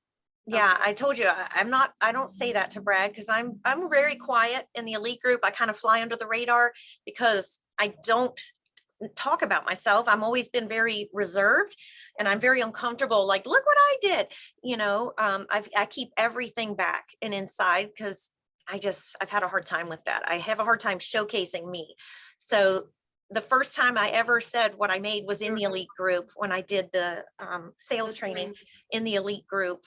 Yeah, Okay. I told you I don't say that to brag because I'm very quiet in the elite group. I kind of fly under the radar because I don't talk about myself. I'm always been very reserved and I'm very uncomfortable. Like, look what I did. You know, I keep everything back and inside because I've had a hard time with that. I have a hard time showcasing me. So the first time I ever said what I made was in the elite group when I did the sales training in the elite group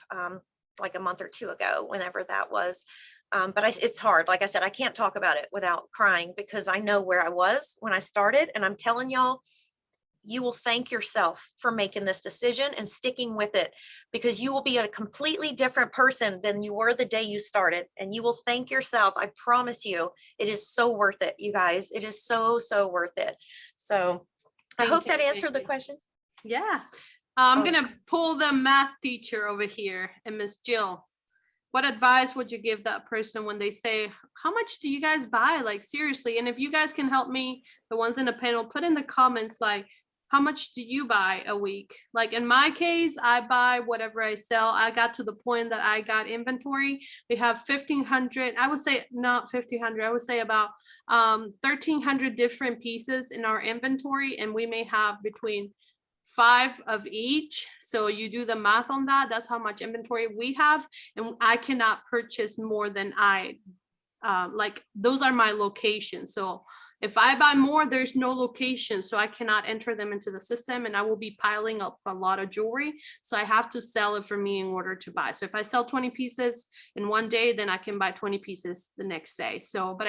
like a month or two ago, whenever that was. But it's hard. Like I said, I can't talk about it without crying because I know where I was when I started. And I'm telling y'all, you will thank yourself for making this decision and sticking with it, because you will be a completely different person than you were the day you started. And you will thank yourself. I promise you, it is so worth it, you guys. It is so, so worth it. So I hope that answered the questions. Yeah. I'm Oh. gonna pull the math teacher over here, and Miss Jill. What advice would you give that person when they say, how much do you guys buy? Like, seriously. And if you guys can help me, the ones in the panel, put in the comments, like, how much do you buy a week? Like in my case, I buy whatever I sell. I got to the point that I got inventory. We have 1,500, I would say not 1,500, I would say about 1,300 different pieces in our inventory. And we may have between 5 of each. So you do the math on that. That's how much inventory we have. And I cannot purchase more than like those are my locations. So if I buy more, there's no location. So I cannot enter them into the system, and I will be piling up a lot of jewelry. So I have to sell it for me in order to buy. So if I sell 20 pieces in one day, then I can buy 20 pieces the next day. So, but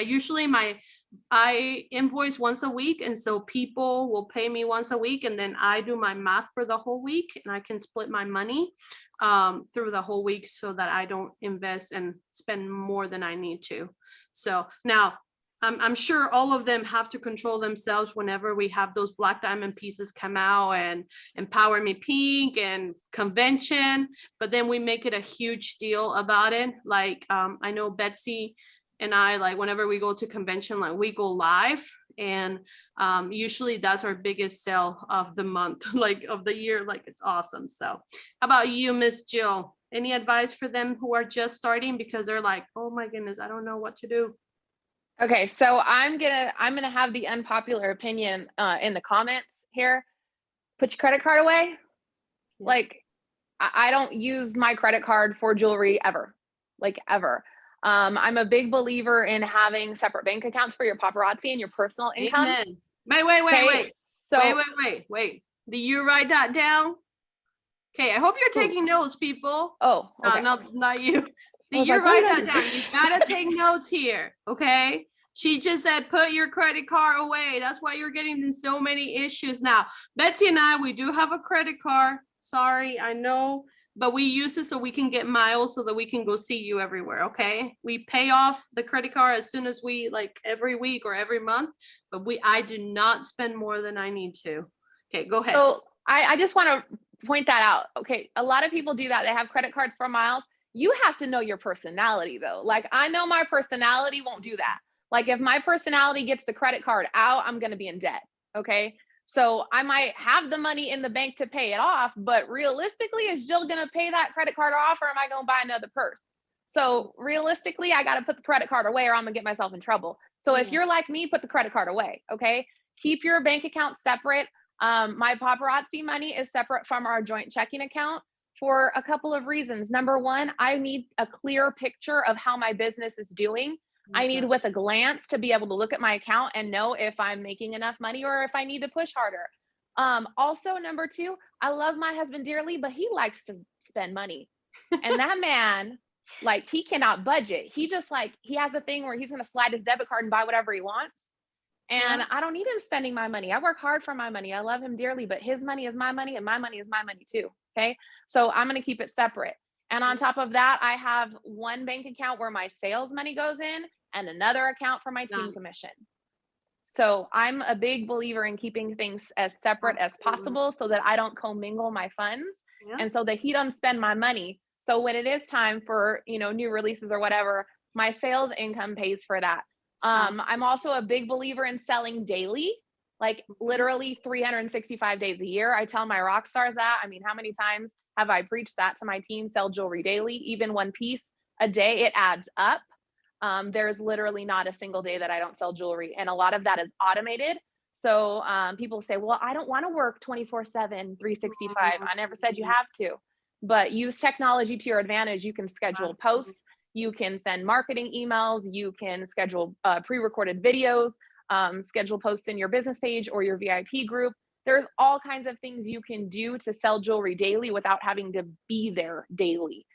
I invoice once a week, and so people will pay me once a week, and then I do my math for the whole week, and I can split my money through the whole week so that I don't invest and spend more than I need to. So now I'm sure all of them have to control themselves whenever we have those black diamond pieces come out, and Empower Me Pink and convention, but then we make it a huge deal about it. Like I know Betsy and I, like whenever we go to convention, like we go live, and usually that's our biggest sale of the month, like of the year. Like it's awesome. So how about you, Miss Jill? Any advice for them who are just starting, because they're like, oh my goodness, I don't know what to do? Okay, so I'm gonna have the unpopular opinion in the comments here. Put your credit card away. Yeah. Like I don't use my credit card for jewelry ever, like ever. I'm a big believer in having separate bank accounts for your paparazzi and your personal income. Amen. Wait. Okay, so Wait. Do you write that down? Okay, I hope you're taking notes, people. oh, okay. Not you. I was You like, write wait a that down. You gotta take notes here, okay? She just said, put your credit card away. That's why you're getting in so many issues now. Betsy and I, we do have a credit card. Sorry, I know, but we use it so we can get miles so that we can go see you everywhere, okay? We pay off the credit card as soon as we, like every week or every month, but I do not spend more than I need to. Okay, go ahead. So I just want to point that out. Okay, a lot of people do that. They have credit cards for miles. You have to know your personality though. Like I know my personality won't do that. Like if my personality gets the credit card out, I'm going to be in debt. Okay. So I might have the money in the bank to pay it off, but realistically, is Jill going to pay that credit card off, or am I going to buy another purse? So realistically, I got to put the credit card away or I'm going to get myself in trouble. So if you're like me, put the credit card away. Okay. Keep your bank account separate. My paparazzi money is separate from our joint checking account for a couple of reasons. Number one, I need a clear picture of how my business is doing. I need with a glance to be able to look at my account and know if I'm making enough money or if I need to push harder. Also, number two, I love my husband dearly, but he likes to spend money. And that man, like, he cannot budget. He just like, he has a thing where he's going to slide his debit card and buy whatever he wants. And I don't need him spending my money. I work hard for my money. I love him dearly, but his money is my money and my money is my money too. Okay. So I'm going to keep it separate. And on top of that, I have one bank account where my sales money goes in and another account for my team commission. So I'm a big believer in keeping things as separate as possible so that I don't commingle my funds and so that he doesn't spend my money. So when it is time for, you know, new releases or whatever, my sales income pays for that. I'm also a big believer in selling daily, like literally 365 days a year. I tell my rock stars that. I mean, how many times have I preached that to my team? Sell jewelry daily, even one piece a day, it adds up. There's literally not a single day that I don't sell jewelry. And a lot of that is automated. So people say, well, I don't want to work 24/7, 365. I never said you have to, but use technology to your advantage. You can schedule posts. You can send marketing emails. You can schedule pre-recorded videos, schedule posts in your business page or your VIP group. There's all kinds of things you can do to sell jewelry daily without having to be there daily.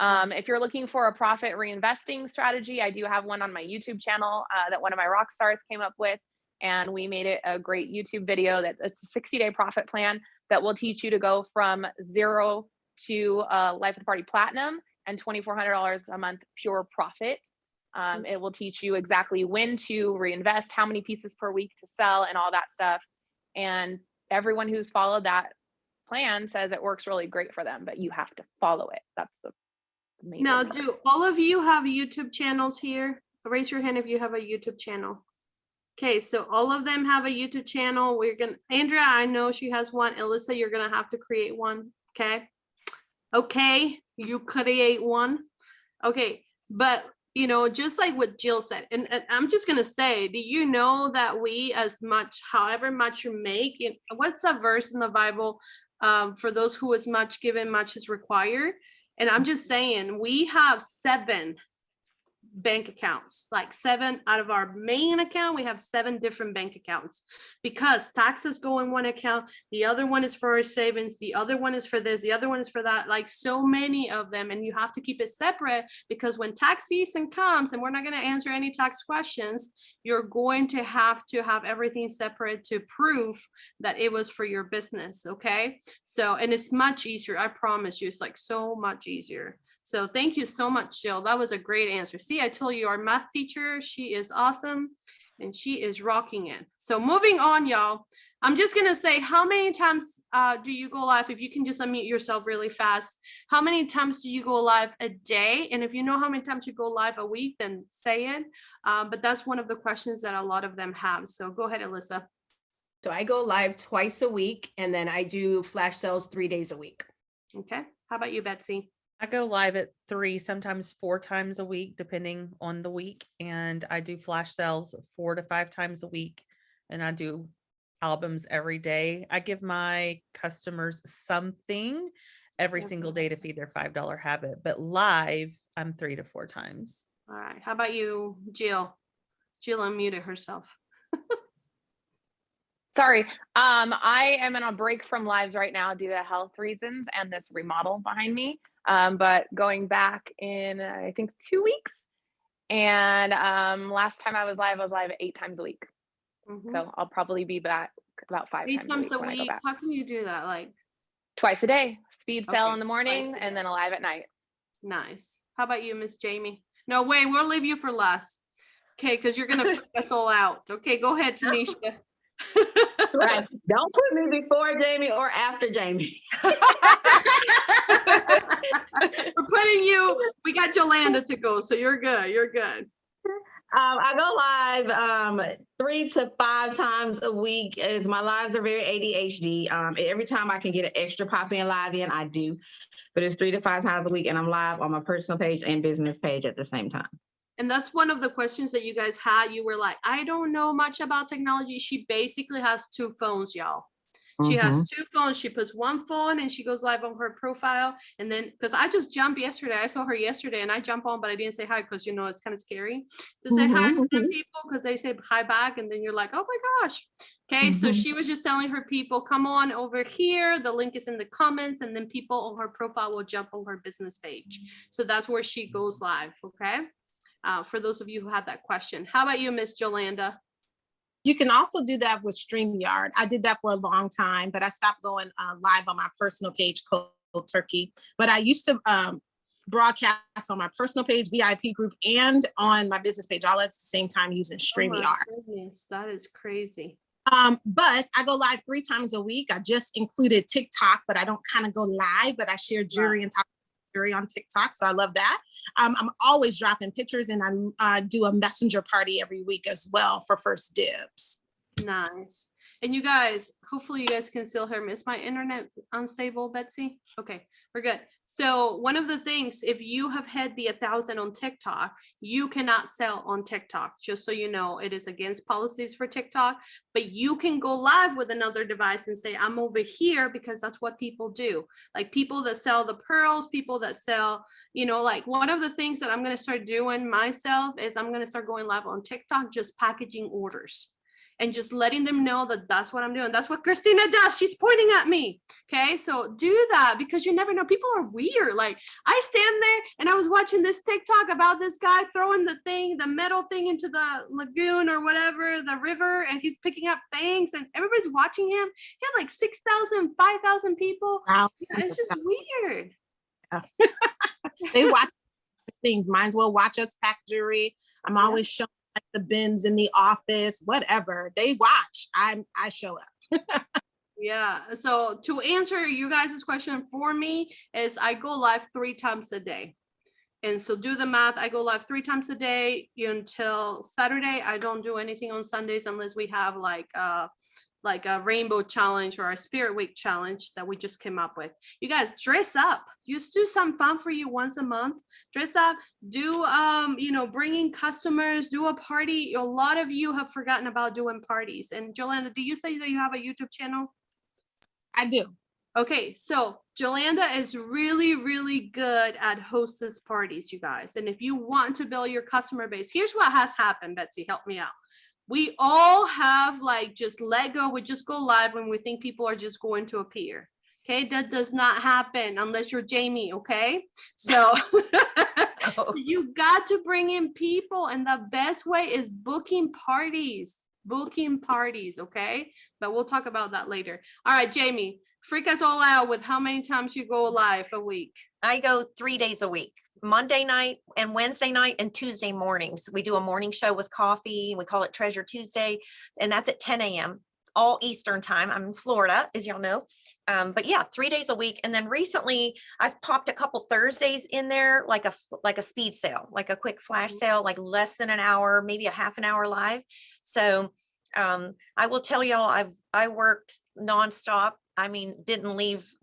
If you're looking for a profit reinvesting strategy, I do have one on my YouTube channel that one of my rock stars came up with. And we made it a great YouTube video that it's a 60-day profit plan that will teach you to go from 0 to Life of the Party Platinum and $2,400 a month pure profit. It will teach you exactly when to reinvest, how many pieces per week to sell, and all that stuff. And everyone who's followed that plan says it works really great for them, but you have to follow it. That's the main. Now, do all of you have YouTube channels here? Raise your hand if you have a YouTube channel. Okay, so all of them have a YouTube channel. Andrea, I know she has one. Alyssa, you're gonna have to create one. Okay, you create one. Okay, but you know, just like what Jill said, and I'm just gonna say, do you know that we, as much, however much you make, what's that verse in the Bible? For those who is much given, much is required. And I'm just saying, we have 7 bank accounts, like 7 out of our main account. We have 7 different bank accounts because taxes go in one account. The other one is for our savings. The other one is for this. The other one is for that, like so many of them. And you have to keep it separate because when tax season comes, and we're not going to answer any tax questions, you're going to have everything separate to prove that it was for your business. Okay. So, and it's much easier. I promise you, it's like so much easier. So thank you so much, Jill. That was a great answer. See, I told you our math teacher, she is awesome and she is rocking it. So moving on, y'all. I'm just going to say, how many times do you go live? If you can just unmute yourself really fast. How many times do you go live a day? And if you know how many times you go live a week, then say it. But that's one of the questions that a lot of them have. So go ahead, Alyssa. So I go live twice a week, and then I do flash sales 3 days a week. Okay. How about you, Betsy? I go live at 3, sometimes 4 times a week, depending on the week. And I do flash sales 4 to 5 times a week. And I do albums every day. I give my customers something every single day to feed their $5 habit, but live, I'm 3 to 4 times. All right. How about you, Jill? Jill unmuted herself. Sorry. I am in a break from lives right now due to health reasons and this remodel behind me. But going back in, I think 2 weeks. And last time I was live 8 times a week. Mm-hmm. So I'll probably be back about 5 times a week. How can you do that? Like twice a day, speed sale Okay, in the morning and then a live at night. Nice. How about you, Miss Jamie? No, wait, we'll leave you for last. Okay, because you're gonna freak us all out. Okay, go ahead, Tanisha. Right. Don't put me before Jamie or after Jamie. We're putting you, we got Yolanda to go, so you're good. You're good. I go live 3 to 5 times a week. As my lives are very ADHD. Every time I can get an extra pop in live in, I do. But it's 3 to 5 times a week, and I'm live on my personal page and business page at the same time. And that's one of the questions that you guys had. You were like, I don't know much about technology. She basically has 2 phones, y'all. She has 2 phones. She puts one phone and she goes live on her profile. And then, because I just jumped yesterday, I saw her yesterday and I jump on, but I didn't say hi because, you know, it's kind of scary to say hi to them people because they say hi back. And then you're like, oh my gosh. Okay. So she was just telling her people, come on over here. The link is in the comments. And then people on her profile will jump on her business page. So that's where she goes live. Okay. For those of you who had that question. How about you, Miss Yolanda? You can also do that with StreamYard. I did that for a long time, but I stopped going live on my personal page, Cold Turkey. But I used to broadcast on my personal page, VIP group, and on my business page all at the same time using StreamYard. Oh my goodness, that is crazy. But I go live 3 times a week. I just included TikTok, but I don't kind of go live, but I share jewelry and talk jewelry on TikTok. So I love that. I'm always dropping pictures, and I do a messenger party every week as well for first dibs. Nice. And you guys, hopefully you guys can still hear me. Is my internet unstable, Betsy? Okay, we're good. So one of the things, if you have had the 1,000 on TikTok, you cannot sell on TikTok. Just so you know, it is against policies for TikTok, but you can go live with another device and say, I'm over here, because that's what people do. Like people that sell the pearls, people that sell, you know, like one of the things that I'm going to start doing myself is I'm going to start going live on TikTok, just packaging orders. and just letting them know that that's what I'm doing. That's what Christina does. She's pointing at me. Okay. So do that, because you never know. People are weird. Like, I stand there and I was watching this TikTok about this guy throwing the metal thing into the lagoon or whatever, the river, and he's picking up things and everybody's watching him. He had like 6,000, 5,000 people. Wow. Yeah, it's just weird. They watch things. Might as well watch us pack jewelry. I'm always showing like the bins in the office, whatever. They watch. I show up. Yeah. So to answer you guys' question for me is I go live 3 times a day. And so do the math. I go live 3 times a day until Saturday. I don't do anything on Sundays unless we have like a rainbow challenge or a spirit week challenge that we just came up with. You guys dress up. Just do some fun for you once a month. Dress up, do, bringing customers, do a party. A lot of you have forgotten about doing parties. And Jolanda, do you say that you have a YouTube channel? I do. Okay, so Jolanda is really, really good at hostess parties, you guys. And if you want to build your customer base, here's what has happened, Betsy, help me out. We all have like just let go. We just go live when we think people are just going to appear. Okay, that does not happen unless you're Jamie. Okay, so, so you got to bring in people, and the best way is booking parties. Okay, but we'll talk about that later. All right, Jamie, freak us all out with how many times you go live a week. I go 3 days a week, Monday night and Wednesday night and Tuesday mornings. We do a morning show with coffee. We call it Treasure Tuesday, and that's at 10 a.m. all Eastern time. I'm in Florida, as y'all know. But yeah, 3 days a week. And then recently I've popped a couple Thursdays in there, like a speed sale, like a quick flash sale, like less than an hour, maybe a half an hour live. So I will tell y'all, I worked nonstop. I mean, didn't leave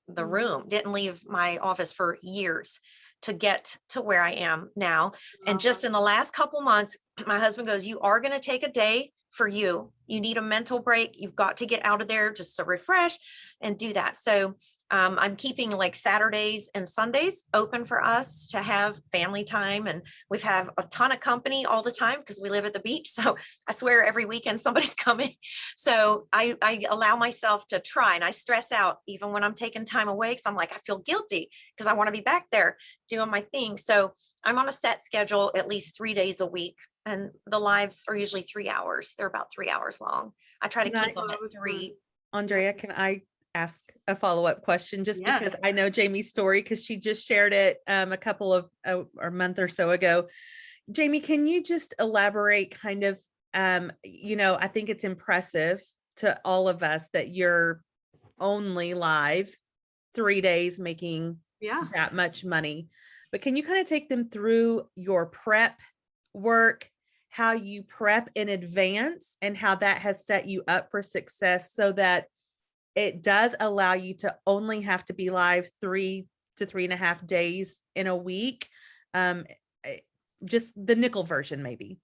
the room, didn't leave my office for years to get to where I am now. And just in the last couple months, my husband goes, you are going to take a day for you. You need a mental break. You've got to get out of there just to refresh and do that. So I'm keeping like Saturdays and Sundays open for us to have family time. And we've have a ton of company all the time because we live at the beach. So I swear every weekend somebody's coming. So I allow myself to try, and I stress out even when I'm taking time away because I'm like, I feel guilty because I want to be back there doing my thing. So I'm on a set schedule at least 3 days a week. And the lives are usually 3 hours. They're about 3 hours long. I try to keep them at 3. Andrea, can I ask a follow-up question just Yes. because I know Jamie's story because she just shared it a couple of or a month or so ago. Jamie, can you just elaborate kind of, I think it's impressive to all of us that you're only live 3 days making that much money, but can you kind of take them through your prep work, how you prep in advance and how that has set you up for success so that it does allow you to only have to be live 3 to 3.5 days in a week. Just the nickel version, maybe.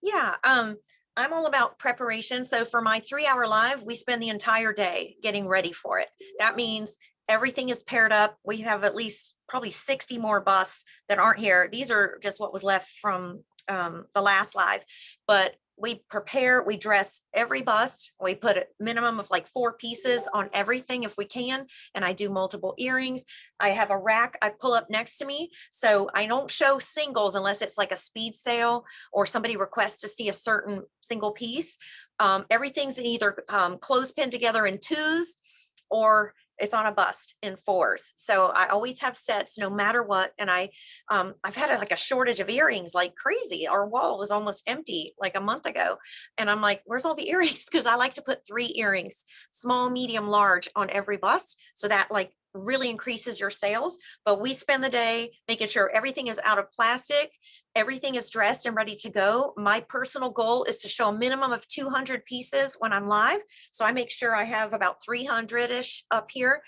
Yeah. I'm all about preparation. So for my 3-hour live, we spend the entire day getting ready for it. That means everything is paired up. We have at least probably 60 more busts that aren't here. These are just what was left from the last live, but we prepare, we dress every bust. We put a minimum of like 4 pieces on everything if we can. And I do multiple earrings. I have a rack I pull up next to me. So I don't show singles unless it's like a speed sale or somebody requests to see a certain single piece. Everything's either clothespin together in 2s or it's on a bust in 4s. So I always have sets no matter what. And I've had like a shortage of earrings like crazy. Our wall was almost empty like a month ago. And I'm like, where's all the earrings? Because I like to put 3 earrings, small, medium, large on every bust. So that like really increases your sales. But we spend the day making sure everything is out of plastic. Everything is dressed and ready to go. My personal goal is to show a minimum of 200 pieces when I'm live. So I make sure I have about 300-ish up here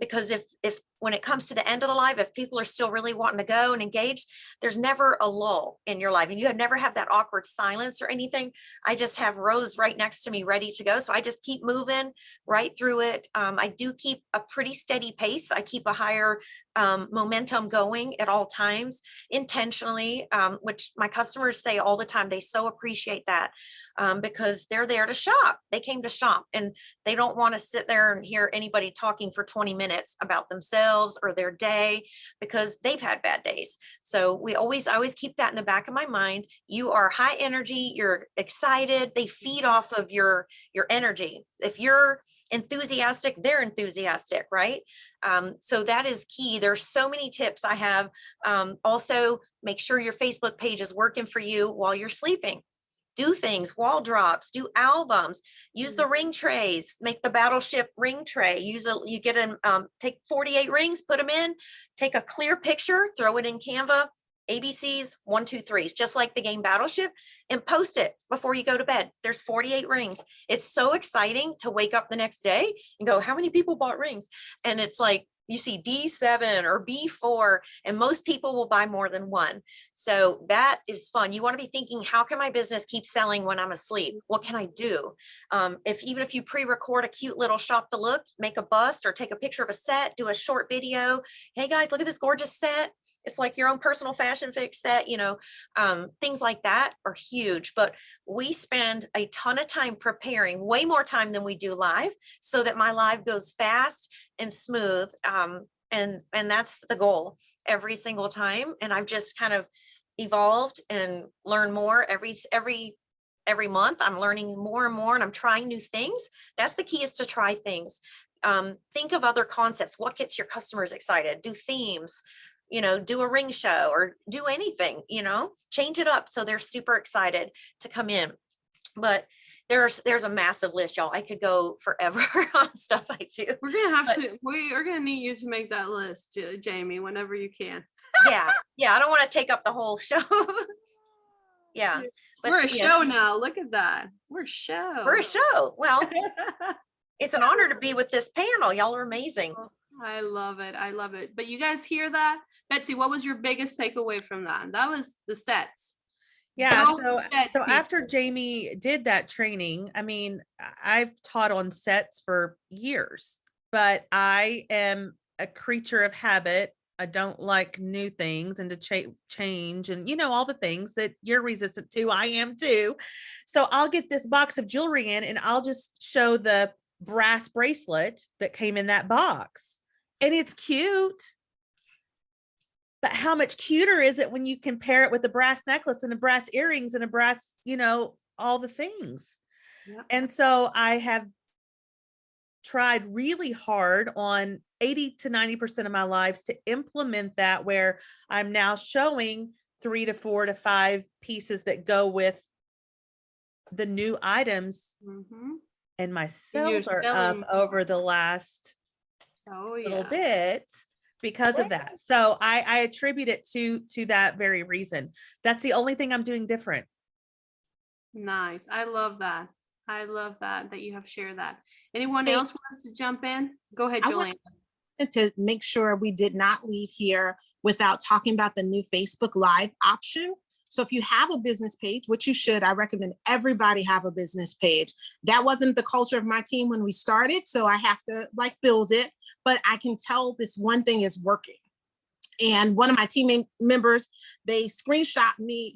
because if when it comes to the end of the live, if people are still really wanting to go and engage, there's never a lull in your live, and you never have that awkward silence or anything. I just have Rose right next to me ready to go. So I just keep moving right through it. I do keep a pretty steady pace. I keep a higher momentum going at all times intentionally, which my customers say all the time. They so appreciate that because they're there to shop. They came to shop, and they don't want to sit there and hear anybody talking for 20 minutes about themselves or their day, because they've had bad days. So I always keep that in the back of my mind. You are high energy, you're excited, they feed off of your energy. If you're enthusiastic, they're enthusiastic, right? So that is key. There's so many tips I have. Also, make sure your Facebook page is working for you while you're sleeping. Do things, wall drops, do albums, use the ring trays, make the battleship ring tray. You get take 48 rings, put them in, take a clear picture, throw it in Canva, ABCs, 1, 2, 3s, just like the game Battleship, and post it before you go to bed. There's 48 rings. It's so exciting to wake up the next day and go, how many people bought rings? And it's like, you see D7 or B4, and most people will buy more than one. So that is fun. You want to be thinking, how can my business keep selling when I'm asleep? What can I do? Even if you pre-record a cute little shop the look, make a bust or take a picture of a set, do a short video. Hey guys, look at this gorgeous set. It's like your own personal fashion fix set, things like that are huge. But we spend a ton of time preparing, way more time than we do live, so that my live goes fast and smooth. And that's the goal every single time. And I've just kind of evolved and learned more every month. I'm learning more and more, and I'm trying new things. That's the key, is to try things. Think of other concepts. What gets your customers excited? Do themes, do a ring show, or do anything, change it up so they're super excited to come in. But there's a massive list, y'all. I could go forever on stuff I do. We are gonna need you to make that list, Jamie, whenever you can. Yeah. I don't want to take up the whole show. Yeah. But we're a show now. Look at that. We're a show. Well, it's an honor to be with this panel. Y'all are amazing. I love it. But you guys hear that? Betsy, what was your biggest takeaway from that? That was the sets. Yeah. So after Jamie did that training, I mean, I've taught on sets for years, but I am a creature of habit. I don't like new things and to change and, all the things that you're resistant to. I am too. So I'll get this box of jewelry in, and I'll just show the brass bracelet that came in that box, and it's cute. But how much cuter is it when you compare it with a brass necklace and a brass earrings and a brass, all the things. Yep. And so I have tried really hard on 80 to 90% of my lives to implement that, where I'm now showing 3 to 4 to 5 pieces that go with the new items. Mm-hmm. And my sales are up over the last little bit because of that. So I attribute it to that very reason. That's the only thing I'm doing different. Nice. I love that you have shared that. Anyone else wants to jump in? Go ahead, Jolene. To make sure we did not leave here without talking about the new Facebook Live option. So if you have a business page, which you should, I recommend everybody have a business page. That wasn't the culture of my team when we started, so I have to build it, but I can tell this one thing is working. And one of my team members, they screenshot me,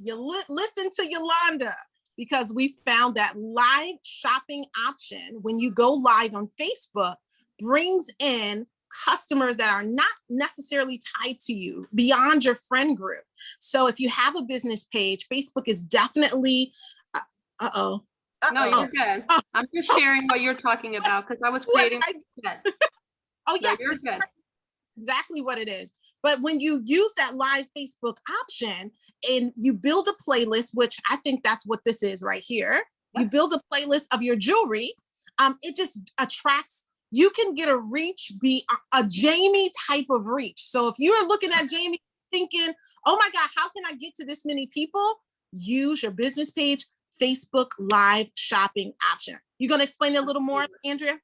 listen to Yolanda, because we found that live shopping option, when you go live on Facebook, brings in customers that are not necessarily tied to you beyond your friend group. So if you have a business page, Facebook is definitely, No, you're good. I'm just sharing what you're talking about, because I was creating. Oh, yes, you're good. Exactly what it is. But when you use that live Facebook option and you build a playlist, which I think that's what this is right here, you build a playlist of your jewelry, it just attracts. You can get a reach, be a Jamie type of reach. So if you're looking at Jamie thinking, oh my God, how can I get to this many people? Use your business page, Facebook Live shopping option. You going to explain it a little more, Andrea?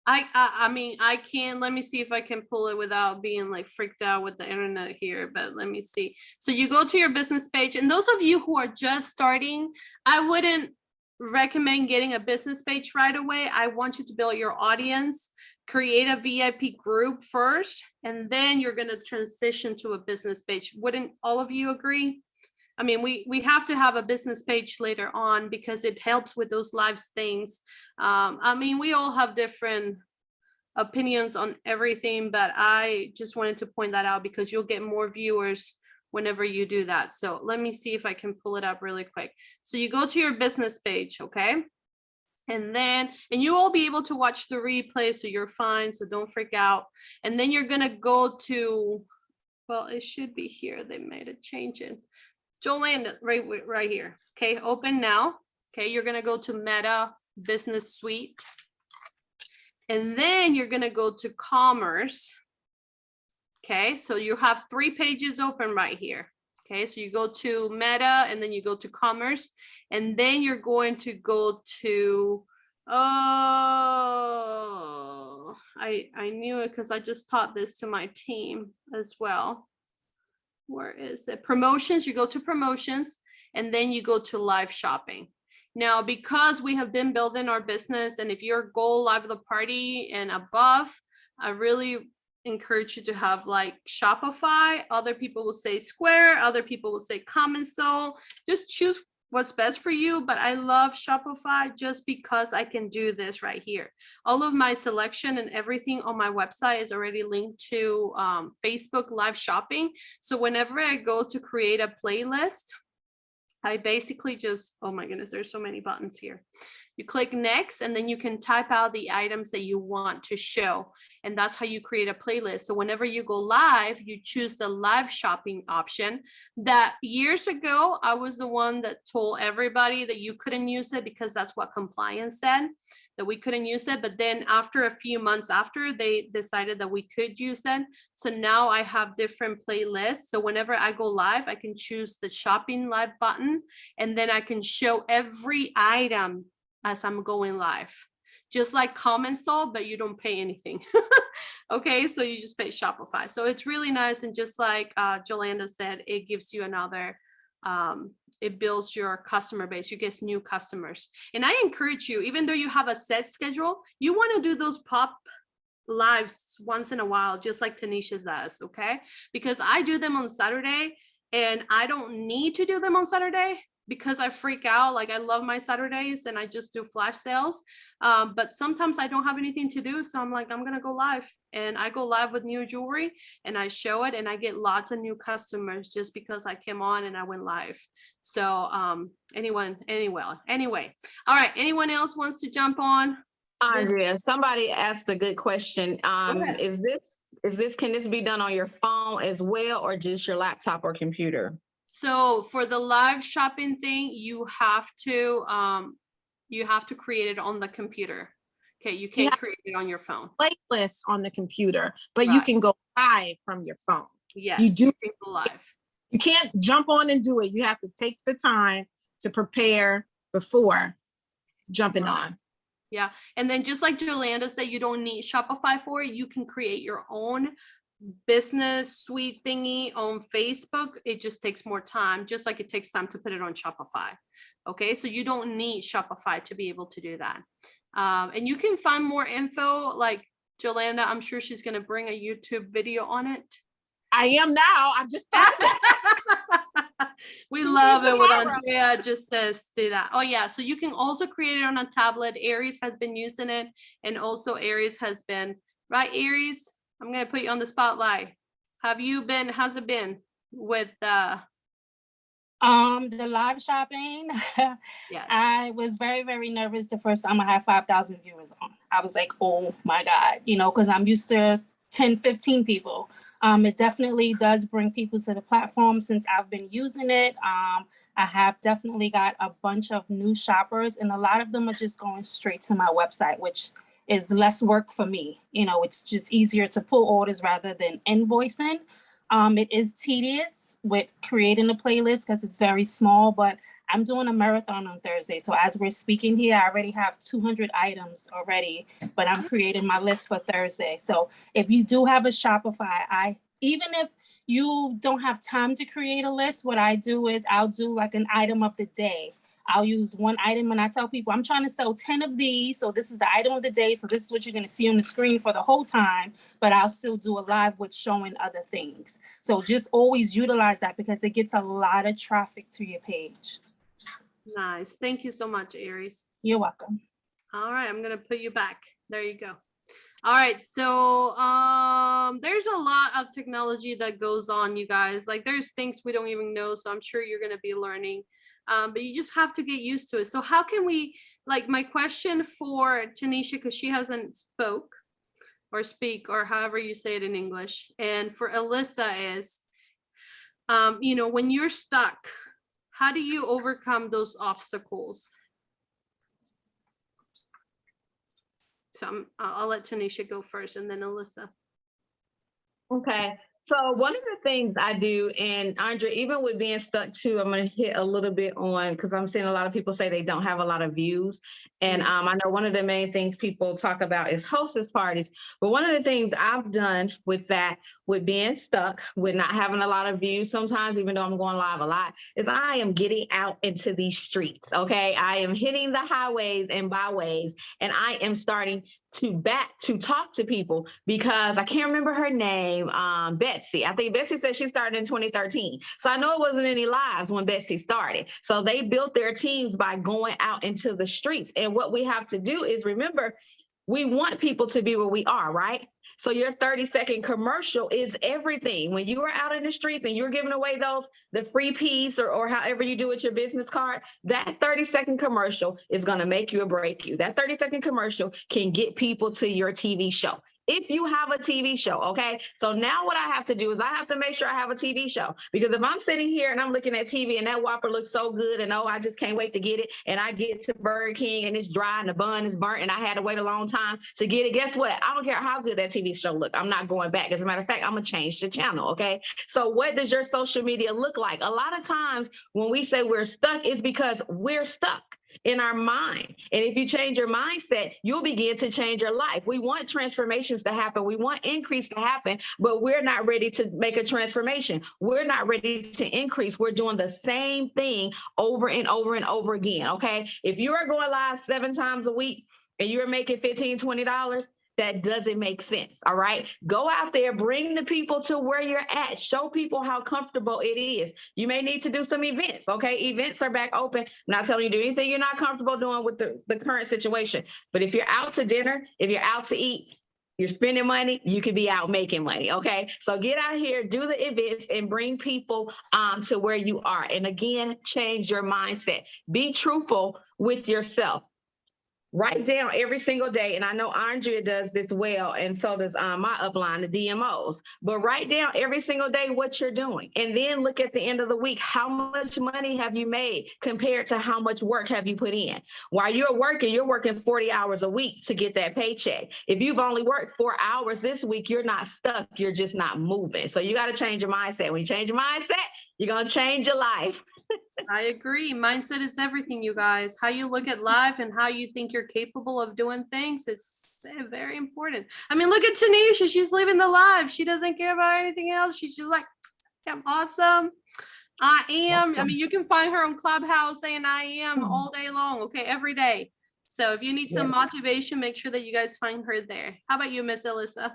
I mean, I can, let me see if I can pull it without being like freaked out with the internet here, but let me see. So you go to your business page, and those of you who are just starting, I wouldn't recommend getting a business page right away. I want you to build your audience, create a VIP group first, and then you're going to transition to a business page. Wouldn't all of you agree? I mean, we have to have a business page later on because it helps with those lives things. I mean, we all have different opinions on everything, but I just wanted to point that out because you'll get more viewers whenever you do that. So let me see if I can pull it up really quick. So you go to your business page, okay? And you will be able to watch the replay, so you're fine, so don't freak out. And then you're gonna go to, well, it should be here. They made a change in. Jolanda, right here. Okay, open now. Okay, you're gonna go to Meta Business Suite. And then you're gonna go to Commerce. Okay, so you have 3 pages open right here. Okay, so you go to Meta and then you go to Commerce, and then you're going to go to, oh, I knew it because I just taught this to my team as well. Where is it? Promotions, you go to promotions, and then you go to live shopping. Now, because we have been building our business, and if you're goal live of the party and above, I really encourage you to have like Shopify. Other people will say Square, other people will say Comensal. Just choose what's best for you, but I love Shopify just because I can do this right here. All of my selection and everything on my website is already linked to Facebook live shopping. So whenever I go to create a playlist, I basically just, oh my goodness, there's so many buttons here. You click next, and then you can type out the items that you want to show. And that's how you create a playlist. So whenever you go live, you choose the live shopping option. That years ago, I was the one that told everybody that you couldn't use it because that's what compliance said, that we couldn't use it. But then after a few months after, they decided that we could use it. So now I have different playlists. So whenever I go live, I can choose the shopping live button, and then I can show every item as I'm going live, just like Comensal, but you don't pay anything. Okay, so you just pay Shopify. So it's really nice. And just like Jolanda said, it gives you another, it builds your customer base. You get new customers. And I encourage you, even though you have a set schedule, you want to do those pop lives once in a while, just like Tanisha does, okay? Because I do them on Saturday, and I don't need to do them on Saturday because I freak out. Like, I love my Saturdays and I just do flash sales. But sometimes I don't have anything to do. So I'm like, I'm going to go live, and I go live with new jewelry and I show it, and I get lots of new customers just because I came on and I went live. So anyway. All right. Anyone else wants to jump on? Andrea, somebody asked a good question. Can this be done on your phone as well, or just your laptop or computer? So for the live shopping thing, you have to create it on the computer. Okay, you can't create it on your phone. Playlist on the computer, but you can go live from your phone. Yes, you do go live. You can't jump on and do it. You have to take the time to prepare before jumping on. Yeah, and then just like Jolanda said, you don't need Shopify for it. You can create your own business suite thingy on Facebook. It just takes more time, just like it takes time to put it on Shopify. Okay, so you don't need Shopify to be able to do that. And you can find more info, like Jolanda, I'm sure she's going to bring a YouTube video on it. I am now. I'm just we love it when Andrea just says do that. Oh yeah, so you can also create it on a tablet. Aries has been using it, and also Aries has been, right, Aries? I'm going to put you on the spotlight. How's it been with the live shopping? Yes. I was very, very nervous the first time I had 5,000 viewers on. I was like, oh my God, because I'm used to 10, 15 people. It definitely does bring people to the platform since I've been using it. I have definitely got a bunch of new shoppers, and a lot of them are just going straight to my website, which is less work for me. It's just easier to pull orders rather than invoicing. It is tedious with creating a playlist because it's very small, but I'm doing a marathon on Thursday. So as we're speaking here, I already have 200 items already, but I'm creating my list for Thursday. So if you do have a Shopify, even if you don't have time to create a list, what I do is I'll do like an item of the day. I'll use one item and I tell people I'm trying to sell 10 of these. So this is the item of the day. So this is what you're going to see on the screen for the whole time, but I'll still do a live with showing other things. So just always utilize that because it gets a lot of traffic to your page. Nice. Thank you so much, Aries. You're welcome. All right, I'm gonna put you back. There you go. All right, so there's a lot of technology that goes on, you guys. Like there's things we don't even know, so I'm sure you're gonna be learning. But you just have to get used to it. So how can we, like my question for Tanisha, because she hasn't spoke or speak or however you say it in English, and for Alyssa is, you know, when you're stuck, how do you overcome those obstacles? So I'll let Tanisha go first and then Alyssa. Okay. So one of the things I do, and Andrea, even with being stuck too, I'm going to hit a little bit on, because I'm seeing a lot of people say they don't have a lot of views. And I know one of the main things people talk about is hostess parties. But one of the things I've done with that, with being stuck, with not having a lot of views sometimes, even though I'm going live a lot, is I am getting out into these streets, okay? I am hitting the highways and byways, and I am starting to talk to people, because I can't remember her name, Betsy. I think Betsy said she started in 2013. So I know it wasn't any lives when Betsy started. So they built their teams by going out into the streets. And what we have to do is remember, we want people to be where we are, right? So your 30-second commercial is everything. When you are out in the streets and you're giving away the free piece or however you do with your business card, that 30-second commercial is going to make you or break you. That 30-second commercial can get people to your TV show. If you have a TV show, okay? So now what I have to do is I have to make sure I have a TV show, because if I'm sitting here and I'm looking at TV and that Whopper looks so good and oh, I just can't wait to get it, and I get to Burger King and it's dry and the bun is burnt and I had to wait a long time to get it, guess what? I don't care how good that TV show look. I'm not going back. As a matter of fact, I'm gonna change the channel, okay? So what does your social media look like? A lot of times when we say we're stuck, it's because we're stuck in our mind. And if you change your mindset, you'll begin to change your life. We want transformations to happen. We want increase to happen, but we're not ready to make a transformation. We're not ready to increase. We're doing the same thing over and over and over again, okay? If you are going live 7 times a week and you're making $15, $20, that doesn't make sense, all right? Go out there, bring the people to where you're at. Show people how comfortable it is. You may need to do some events, okay? Events are back open. I'm not telling you to do anything you're not comfortable doing with the current situation. But if you're out to dinner, if you're out to eat, you're spending money, you could be out making money, okay? So get out here, do the events, and bring people to where you are. And again, change your mindset. Be truthful with yourself. Write down every single day, and I know Andrea does this well, and so does my upline, the DMOs. But write down every single day what you're doing, and then look at the end of the week. How much money have you made compared to how much work have you put in? While you're working 40 hours a week to get that paycheck. If you've only worked 4 hours this week, you're not stuck. You're just not moving. So you got to change your mindset. When you change your mindset, you're going to change your life. I agree. Mindset is everything, you guys. How you look at life and how you think you're capable of doing things is very important. I mean, look at Tanisha. She's living the life. She doesn't care about anything else. She's just like, I'm awesome. I am. I mean, you can find her on Clubhouse saying I am all day long, okay, every day. So if you need some motivation, make sure that you guys find her there. How about you, Miss Alyssa?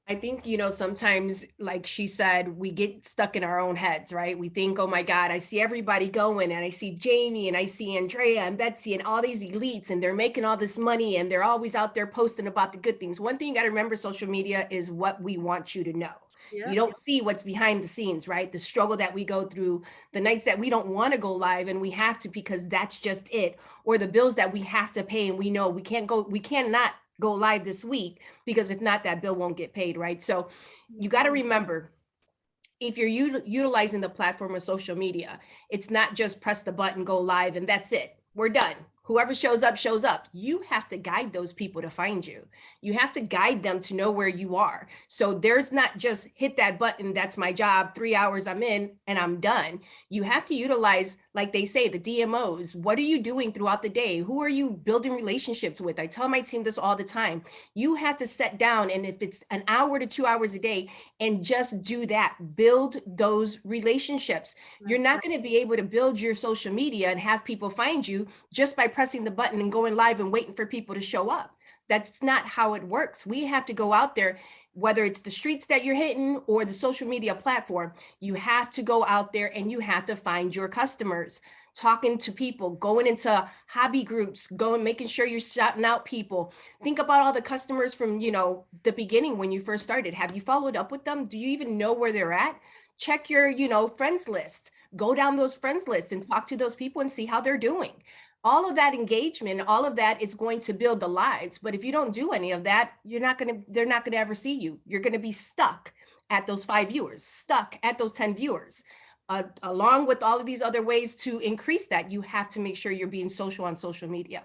I think, you know, sometimes, like she said, we get stuck in our own heads, right? We think, oh my God, I see everybody going, and I see Jamie, and I see Andrea and Betsy and all these elites, and they're making all this money, and they're always out there posting about the good things. One thing you got to remember, social media is what we want you to know. Yeah. You don't see what's behind the scenes, right? The struggle that we go through, the nights that we don't want to go live and we have to because that's just it, or the bills that we have to pay and we know we cannot go live this week because if not, that bill won't get paid, right? So you got to remember, if you're utilizing the platform of social media, it's not just press the button, go live, and that's it. We're done. Whoever shows up, shows up. You have to guide those people to find you. You have to guide them to know where you are. So there's not just hit that button, that's my job, 3 hours I'm in and I'm done. You have to utilize like they say, the DMOs. What are you doing throughout the day? Who are you building relationships with? I tell my team this all the time. You have to sit down, and if it's an hour to 2 hours a day, and just do that, build those relationships. You're not going to be able to build your social media and have people find you just by pressing the button and going live and waiting for people to show up. That's not how it works. We have to go out there, whether it's the streets that you're hitting or the social media platform. You have to go out there and you have to find your customers, talking to people, going into hobby groups, making sure you're shouting out people. Think about all the customers from, the beginning when you first started. Have you followed up with them? Do you even know where they're at? Check your, friends list. Go down those friends lists and talk to those people and see how they're doing. All of that engagement, all of that is going to build the lives. But if you don't do any of that, they're not going to ever see you. You're going to be stuck at those 5 viewers, stuck at those 10 viewers. Along with all of these other ways to increase that, you have to make sure you're being social on social media.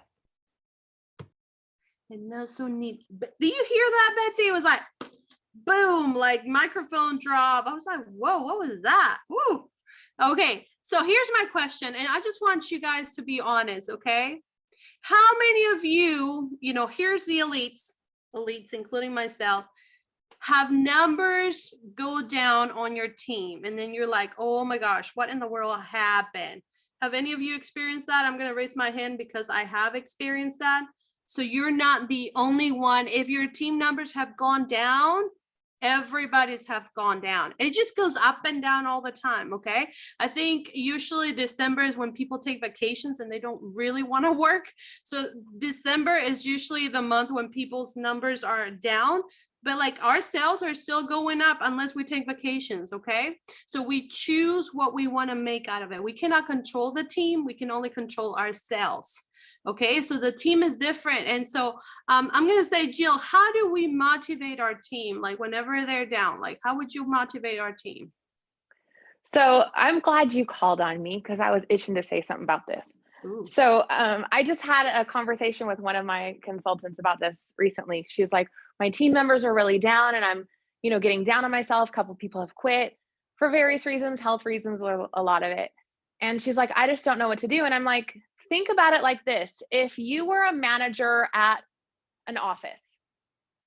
And that's so neat. But do you hear that, Betsy? It was like, boom, like microphone drop. I was like, whoa, what was that? Woo. Okay, so here's my question, and I just want you guys to be honest, okay? How many of you, here's the elites, including myself, have numbers go down on your team, and then you're like, oh my gosh, what in the world happened? Have any of you experienced that? I'm going to raise my hand because I have experienced that. So you're not the only one. If your team numbers have gone down, everybody's have gone down. It just goes up and down all the time. Okay. I think usually December is when people take vacations and they don't really want to work. So December is usually the month when people's numbers are down, but like our sales are still going up unless we take vacations. Okay. So we choose what we want to make out of it. We cannot control the team. We can only control ourselves. Okay, so the team is different. And so I'm going to say, Jill, how do we motivate our team? Like whenever they're down, like how would you motivate our team? So I'm glad you called on me because I was itching to say something about this. Ooh. So I just had a conversation with one of my consultants about this recently. She's like, my team members are really down and I'm, getting down on myself. A couple of people have quit for various reasons, health reasons, a lot of it. And she's like, I just don't know what to do. And I'm like, think about it like this. If you were a manager at an office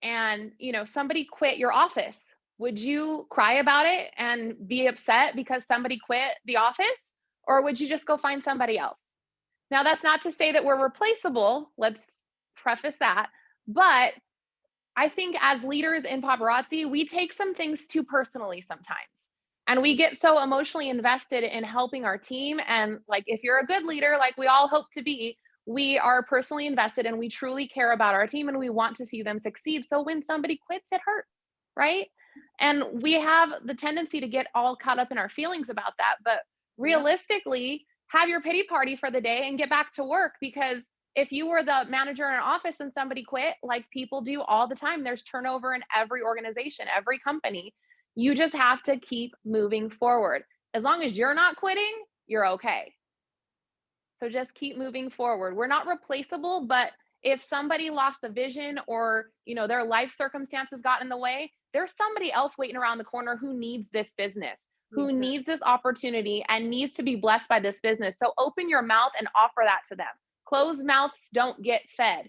and, somebody quit your office, would you cry about it and be upset because somebody quit the office? Or would you just go find somebody else? Now, that's not to say that we're replaceable. Let's preface that. But I think as leaders in paparazzi, we take some things too personally sometimes. And we get so emotionally invested in helping our team. And like, if you're a good leader, like we all hope to be, we are personally invested and we truly care about our team and we want to see them succeed. So when somebody quits, it hurts, right? And we have the tendency to get all caught up in our feelings about that. But realistically, have your pity party for the day and get back to work. Because if you were the manager in an office and somebody quit, like people do all the time, there's turnover in every organization, every company. You just have to keep moving forward. As long as you're not quitting, you're okay. So just keep moving forward. We're not replaceable, but if somebody lost the vision or, their life circumstances got in the way, there's somebody else waiting around the corner who needs this business, who needs this opportunity and needs to be blessed by this business. So open your mouth and offer that to them. Closed mouths don't get fed.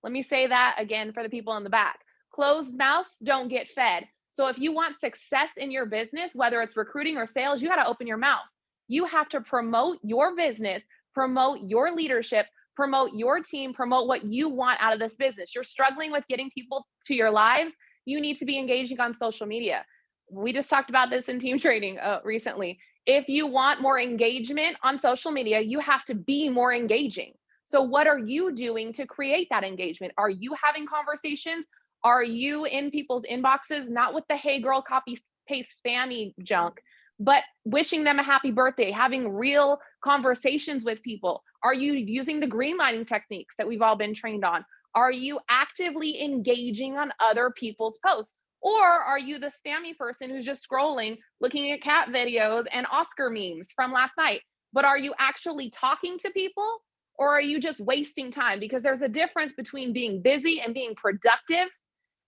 Let me say that again for the people in the back. Closed mouths don't get fed. So if you want success in your business, whether it's recruiting or sales, you got to open your mouth. You have to promote your business, promote your leadership, promote your team, promote what you want out of this business. You're struggling with getting people to your lives. You need to be engaging on social media. We just talked about this in team training recently. If you want more engagement on social media, you have to be more engaging. So what are you doing to create that engagement? Are you having conversations? Are you in people's inboxes, not with the hey girl copy paste spammy junk, but wishing them a happy birthday, having real conversations with people? Are you using the greenlighting techniques that we've all been trained on? Are you actively engaging on other people's posts? Or are you the spammy person who's just scrolling, looking at cat videos and Oscar memes from last night? But are you actually talking to people? Or are you just wasting time? Because there's a difference between being busy and being productive.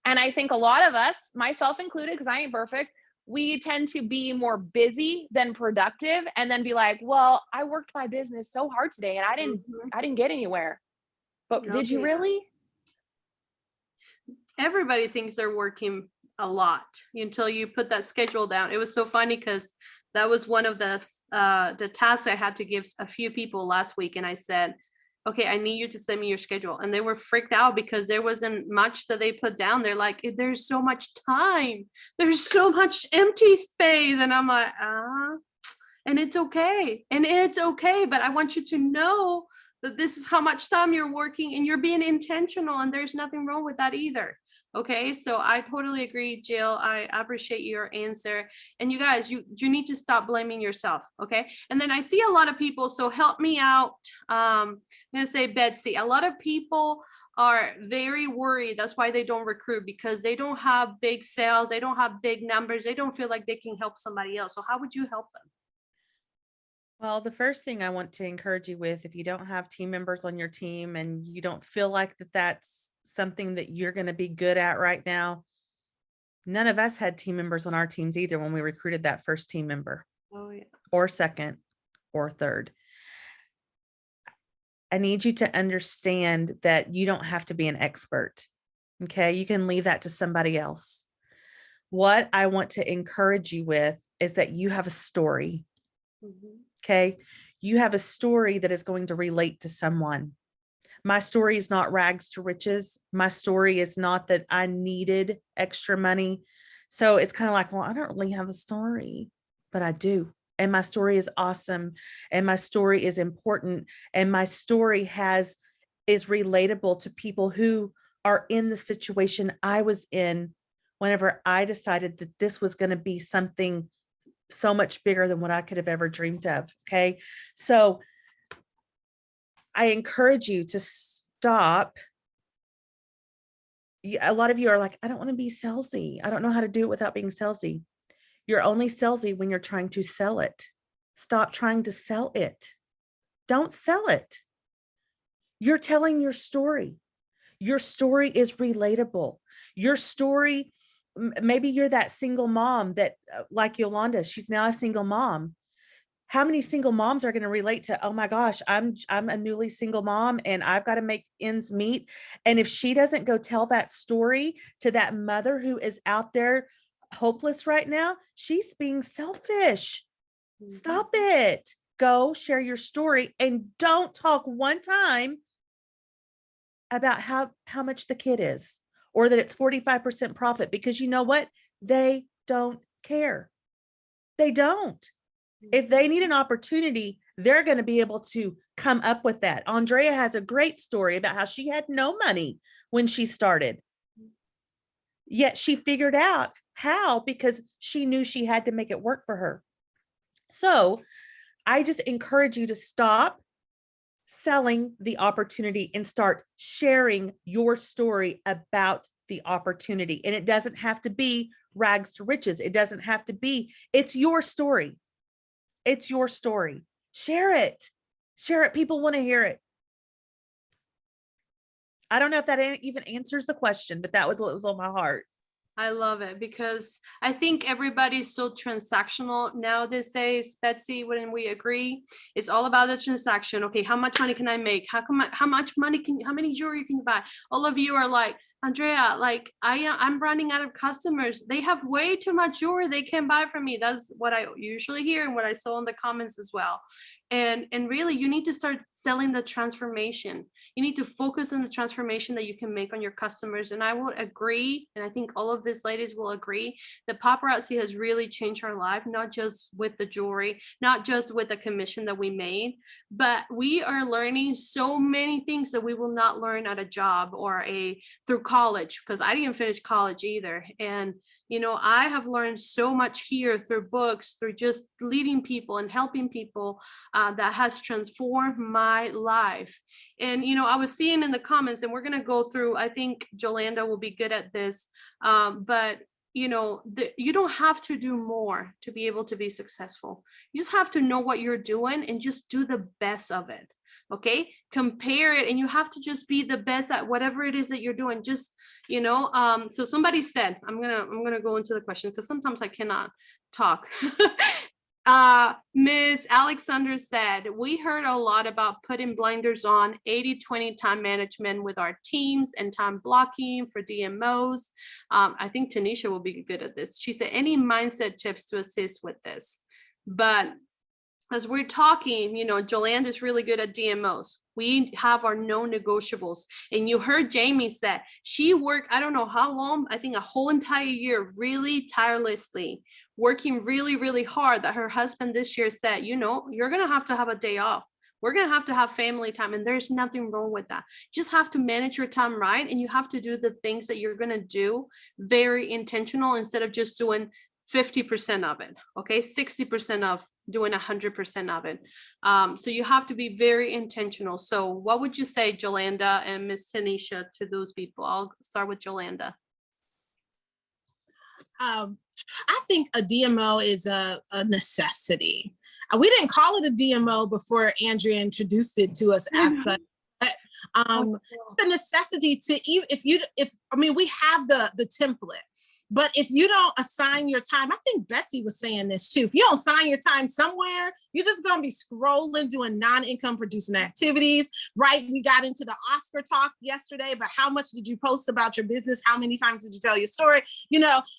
And I think a lot of us, myself included, because I ain't perfect, we tend to be more busy than productive and then be like, well, I worked my business so hard today and I didn't get anywhere. But did you really? Everybody thinks they're working a lot until you put that schedule down. It was so funny because that was one of the tasks I had to give a few people last week. And I said, okay, I need you to send me your schedule. And they were freaked out because there wasn't much that they put down. They're like, there's so much time. There's so much empty space. And I'm like, and it's okay. And it's okay. But I want you to know that this is how much time you're working and you're being intentional. And there's nothing wrong with that either. Okay, so I totally agree, Jill. I appreciate your answer. And you guys, you need to stop blaming yourself. Okay. And then I see a lot of people, so help me out. I'm going to say Betsy, a lot of people are very worried. That's why they don't recruit, because they don't have big sales. They don't have big numbers. They don't feel like they can help somebody else. So how would you help them? Well, the first thing I want to encourage you with, if you don't have team members on your team and you don't feel like that's something that you're going to be good at right now, none of us had team members on our teams either when we recruited that first team member. Oh, yeah. Or second or third. I need you to understand that you don't have to be an expert. Okay. You can leave that to somebody else. What I want to encourage you with is that you have a story. Okay. You have a story that is going to relate to someone. My story is not rags to riches. My story is not that I needed extra money. So it's kind of like, well, I don't really have a story, but I do. And my story is awesome. And my story is important. And my story is relatable to people who are in the situation I was in whenever I decided that this was going to be something so much bigger than what I could have ever dreamed of. Okay. So I encourage you to stop. A lot of you are like, I don't want to be salesy. I don't know how to do it without being salesy. You're only salesy when you're trying to sell it. Stop trying to sell it. Don't sell it. You're telling your story. Your story is relatable. Your story, maybe you're that single mom that, like Yolanda, she's now a single mom. How many single moms are going to relate to, oh my gosh, I'm a newly single mom and I've got to make ends meet. And if she doesn't go tell that story to that mother who is out there hopeless right now, she's being selfish. Stop it. Go share your story and don't talk one time about how much the kid is or that it's 45% profit, because you know what? They don't care. They don't. If they need an opportunity, they're going to be able to come up with that. Andrea has a great story about how she had no money when she started. Yet she figured out how, because she knew she had to make it work for her. So I just encourage you to stop selling the opportunity and start sharing your story about the opportunity. And it doesn't have to be rags to riches. It doesn't have to be, it's your story. It's your story. Share it. Share it. People want to hear it. I don't know if that even answers the question, but that was what was on my heart. I love it because I think everybody's so transactional now these days. Betsy, wouldn't we agree? It's all about the transaction. Okay, how much money can I make? How many jewelry can you buy? All of you are like, Andrea, like I'm running out of customers. They have way too much jewelry they can buy from me. That's what I usually hear and what I saw in the comments as well. And really, you need to start selling the transformation. You need to focus on the transformation that you can make on your customers. And I would agree, and I think all of these ladies will agree, that paparazzi has really changed our life, not just with the jewelry, not just with the commission that we made, but we are learning so many things that we will not learn at a job or through college, because I didn't finish college either. And you know, I have learned so much here through books, through just leading people and helping people that has transformed my life. And, you know, I was seeing in the comments, and we're going to go through, I think Jolanda will be good at this, but you know, you don't have to do more to be able to be successful. You just have to know what you're doing and just do the best of it. Okay, compare it, and you have to just be the best at whatever it is that you're doing. Just, so somebody said, I'm gonna go into the question because sometimes I cannot talk. Ms. Alexander said, we heard a lot about putting blinders on, 80-20 time management with our teams and time blocking for DMOs. I think Tanisha will be good at this. She said, any mindset tips to assist with this? But as we're talking, Jolanda is really good at DMOs. We have our non-negotiables. And you heard Jamie said she worked, I don't know how long, I think a whole entire year, really tirelessly, working really, really hard, that her husband this year said, you're going to have a day off. We're going to have family time. And there's nothing wrong with that. You just have to manage your time right. And you have to do the things that you're going to do very intentional instead of just doing 50% of it. Okay. 60% of doing 100% of it. So you have to be very intentional. So what would you say, Jolanda and Miss Tanisha, to those people? I'll start with Jolanda. I think a DMO is a necessity. We didn't call it a DMO before Andrea introduced it to us as such. The necessity to even we have the template. But if you don't assign your time, I think Betsy was saying this too. If you don't assign your time somewhere, you're just going to be scrolling, doing non-income producing activities, right? We got into the Oscar talk yesterday, but how much did you post about your business? How many times did you tell your story?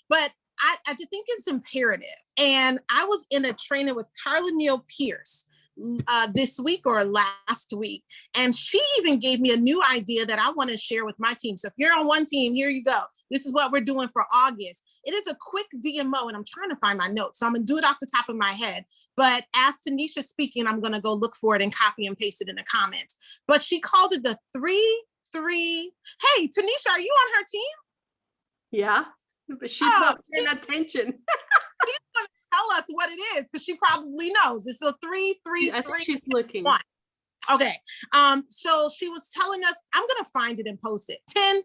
But I just think it's imperative. And I was in a training with Carla Neal Pierce this week or last week. And she even gave me a new idea that I want to share with my team. So if you're on one team, here you go. This is what we're doing for August. It is a quick DMO, and I'm trying to find my notes. So I'm going to do it off the top of my head. But as Tanisha's speaking, I'm going to go look for it and copy and paste it in the comments. But she called it the 3-3. Hey, Tanisha, are you on her team? Yeah, but she's not paying attention. She's going to tell us what it is because she probably knows. It's a 3-3-3. I think she's looking. 1. Okay. So she was telling us, I'm going to find it and post it. 10.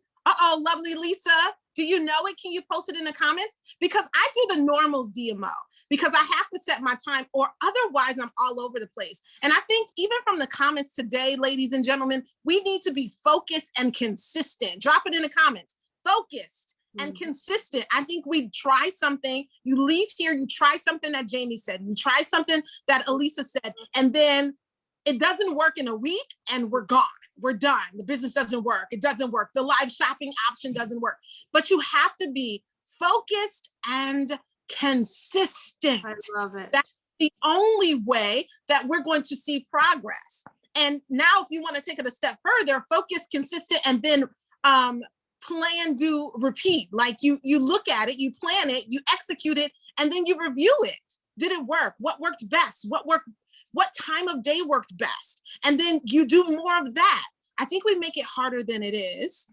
Lovely Lisa, do you know it? Can you post it in the comments? Because I do the normal DMO because I have to set my time or otherwise I'm all over the place. And I think even from the comments today, ladies and gentlemen, we need to be focused and consistent. Drop it in the comments. Focused and consistent. I think we try something. You leave here, you try something that Jamie said, you try something that Elisa said, and then it doesn't work in a week and we're gone. We're done. The business doesn't work. It doesn't work. The live shopping option doesn't work. But you have to be focused and consistent. I love it. That's the only way that we're going to see progress. And now if you want to take it a step further, focus, consistent, and then plan, do, repeat. Like you look at it, you plan it, you execute it, and then you review it. Did it work? What worked best? What time of day worked best? And then you do more of that. I think we make it harder than it is.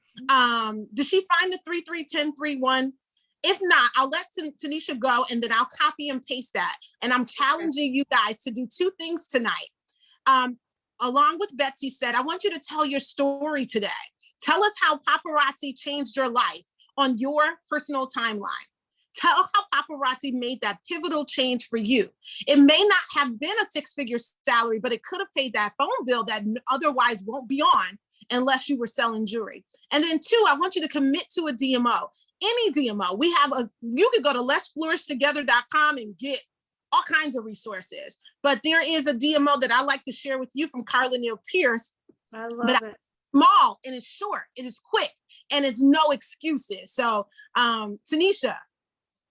Did she find the 3-3-10-3-1? If not, I'll let Tanisha go and then I'll copy and paste that. And I'm challenging you guys to do 2 things tonight. Along with Betsy said, I want you to tell your story today. Tell us how paparazzi changed your life on your personal timeline. Tell how paparazzi made that pivotal change for you. It may not have been a 6-figure salary, but it could have paid that phone bill that otherwise won't be on unless you were selling jewelry. And then 2, I want you to commit to a DMO, any DMO. You could go to letsflourishtogether.com and get all kinds of resources. But there is a DMO that I like to share with you from Carla Neal Pierce. I love it. Small and it's short, it is quick, and it's no excuses. So Tanisha,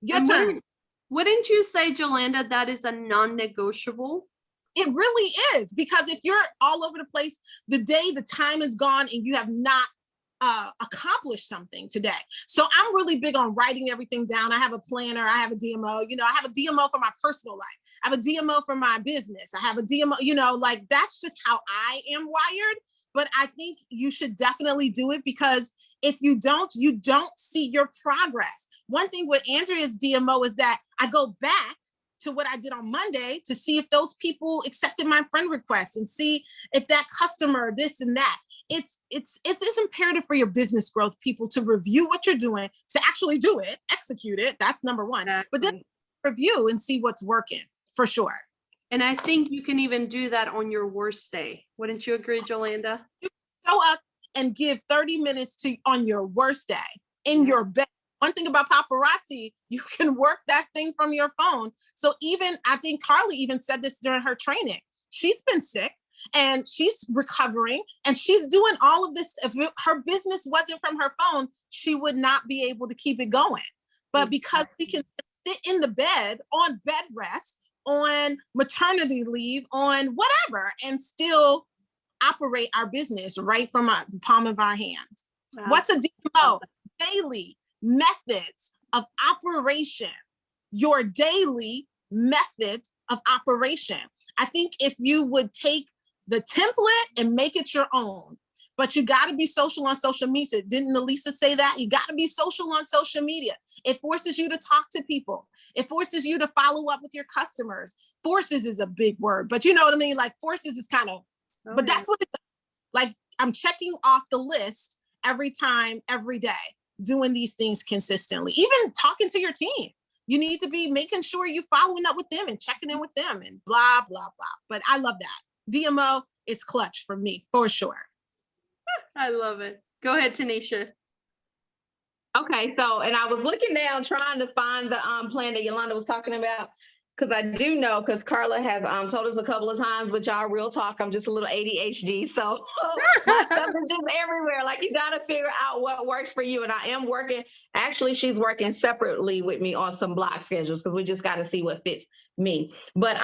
your turn. Wouldn't you say, Jolanda, that is a non-negotiable? It really is, because if you're all over the place, the day the time is gone and you have not accomplished something today. So I'm really big on writing everything down. I have a planner, I have a DMO, I have a DMO for my personal life. I have a DMO for my business. I have a DMO, like that's just how I am wired. But I think you should definitely do it, because if you don't see your progress. One thing with Andrea's DMO is that I go back to what I did on Monday to see if those people accepted my friend requests and see if that customer, this and that. It's imperative for your business growth, people, to review what you're doing, to actually do it, execute it. That's number one. Exactly. But then review and see what's working, for sure. And I think you can even do that on your worst day. Wouldn't you agree, Jolanda? Show up and give 30 minutes on your worst day in your bed. One thing about paparazzi, you can work that thing from your phone. So even, I think Carly even said this during her training. She's been sick and she's recovering and she's doing all of this. If her business wasn't from her phone, she would not be able to keep it going. But because we can sit in the bed, on bed rest, on maternity leave, on whatever, and still operate our business right from the palm of our hands. Wow. What's a DMO? Daily methods of operation. Your daily method of operation. I think if you would take the template and make it your own, but you got to be social on social media. Didn't Elisa say that? You got to be social on social media. It forces you to talk to people. It forces you to follow up with your customers. Forces is a big word, but you know what I mean? Like forces is kind of, but that's what it's like. I'm checking off the list every time, every day, doing these things consistently, even talking to your team. You need to be making sure you're following up with them and checking in with them and blah, blah, blah. But I love that. DMO is clutch for me, for sure. I love it. Go ahead, Tanisha. Okay, so, and I was looking down trying to find the plan that Yolanda was talking about, because I do know, because Carla has told us a couple of times, but y'all real talk, I'm just a little ADHD, so my stuff is just everywhere. Like you got to figure out what works for you. And I am working, actually she's working separately with me on some block schedules, because we just got to see what fits me. But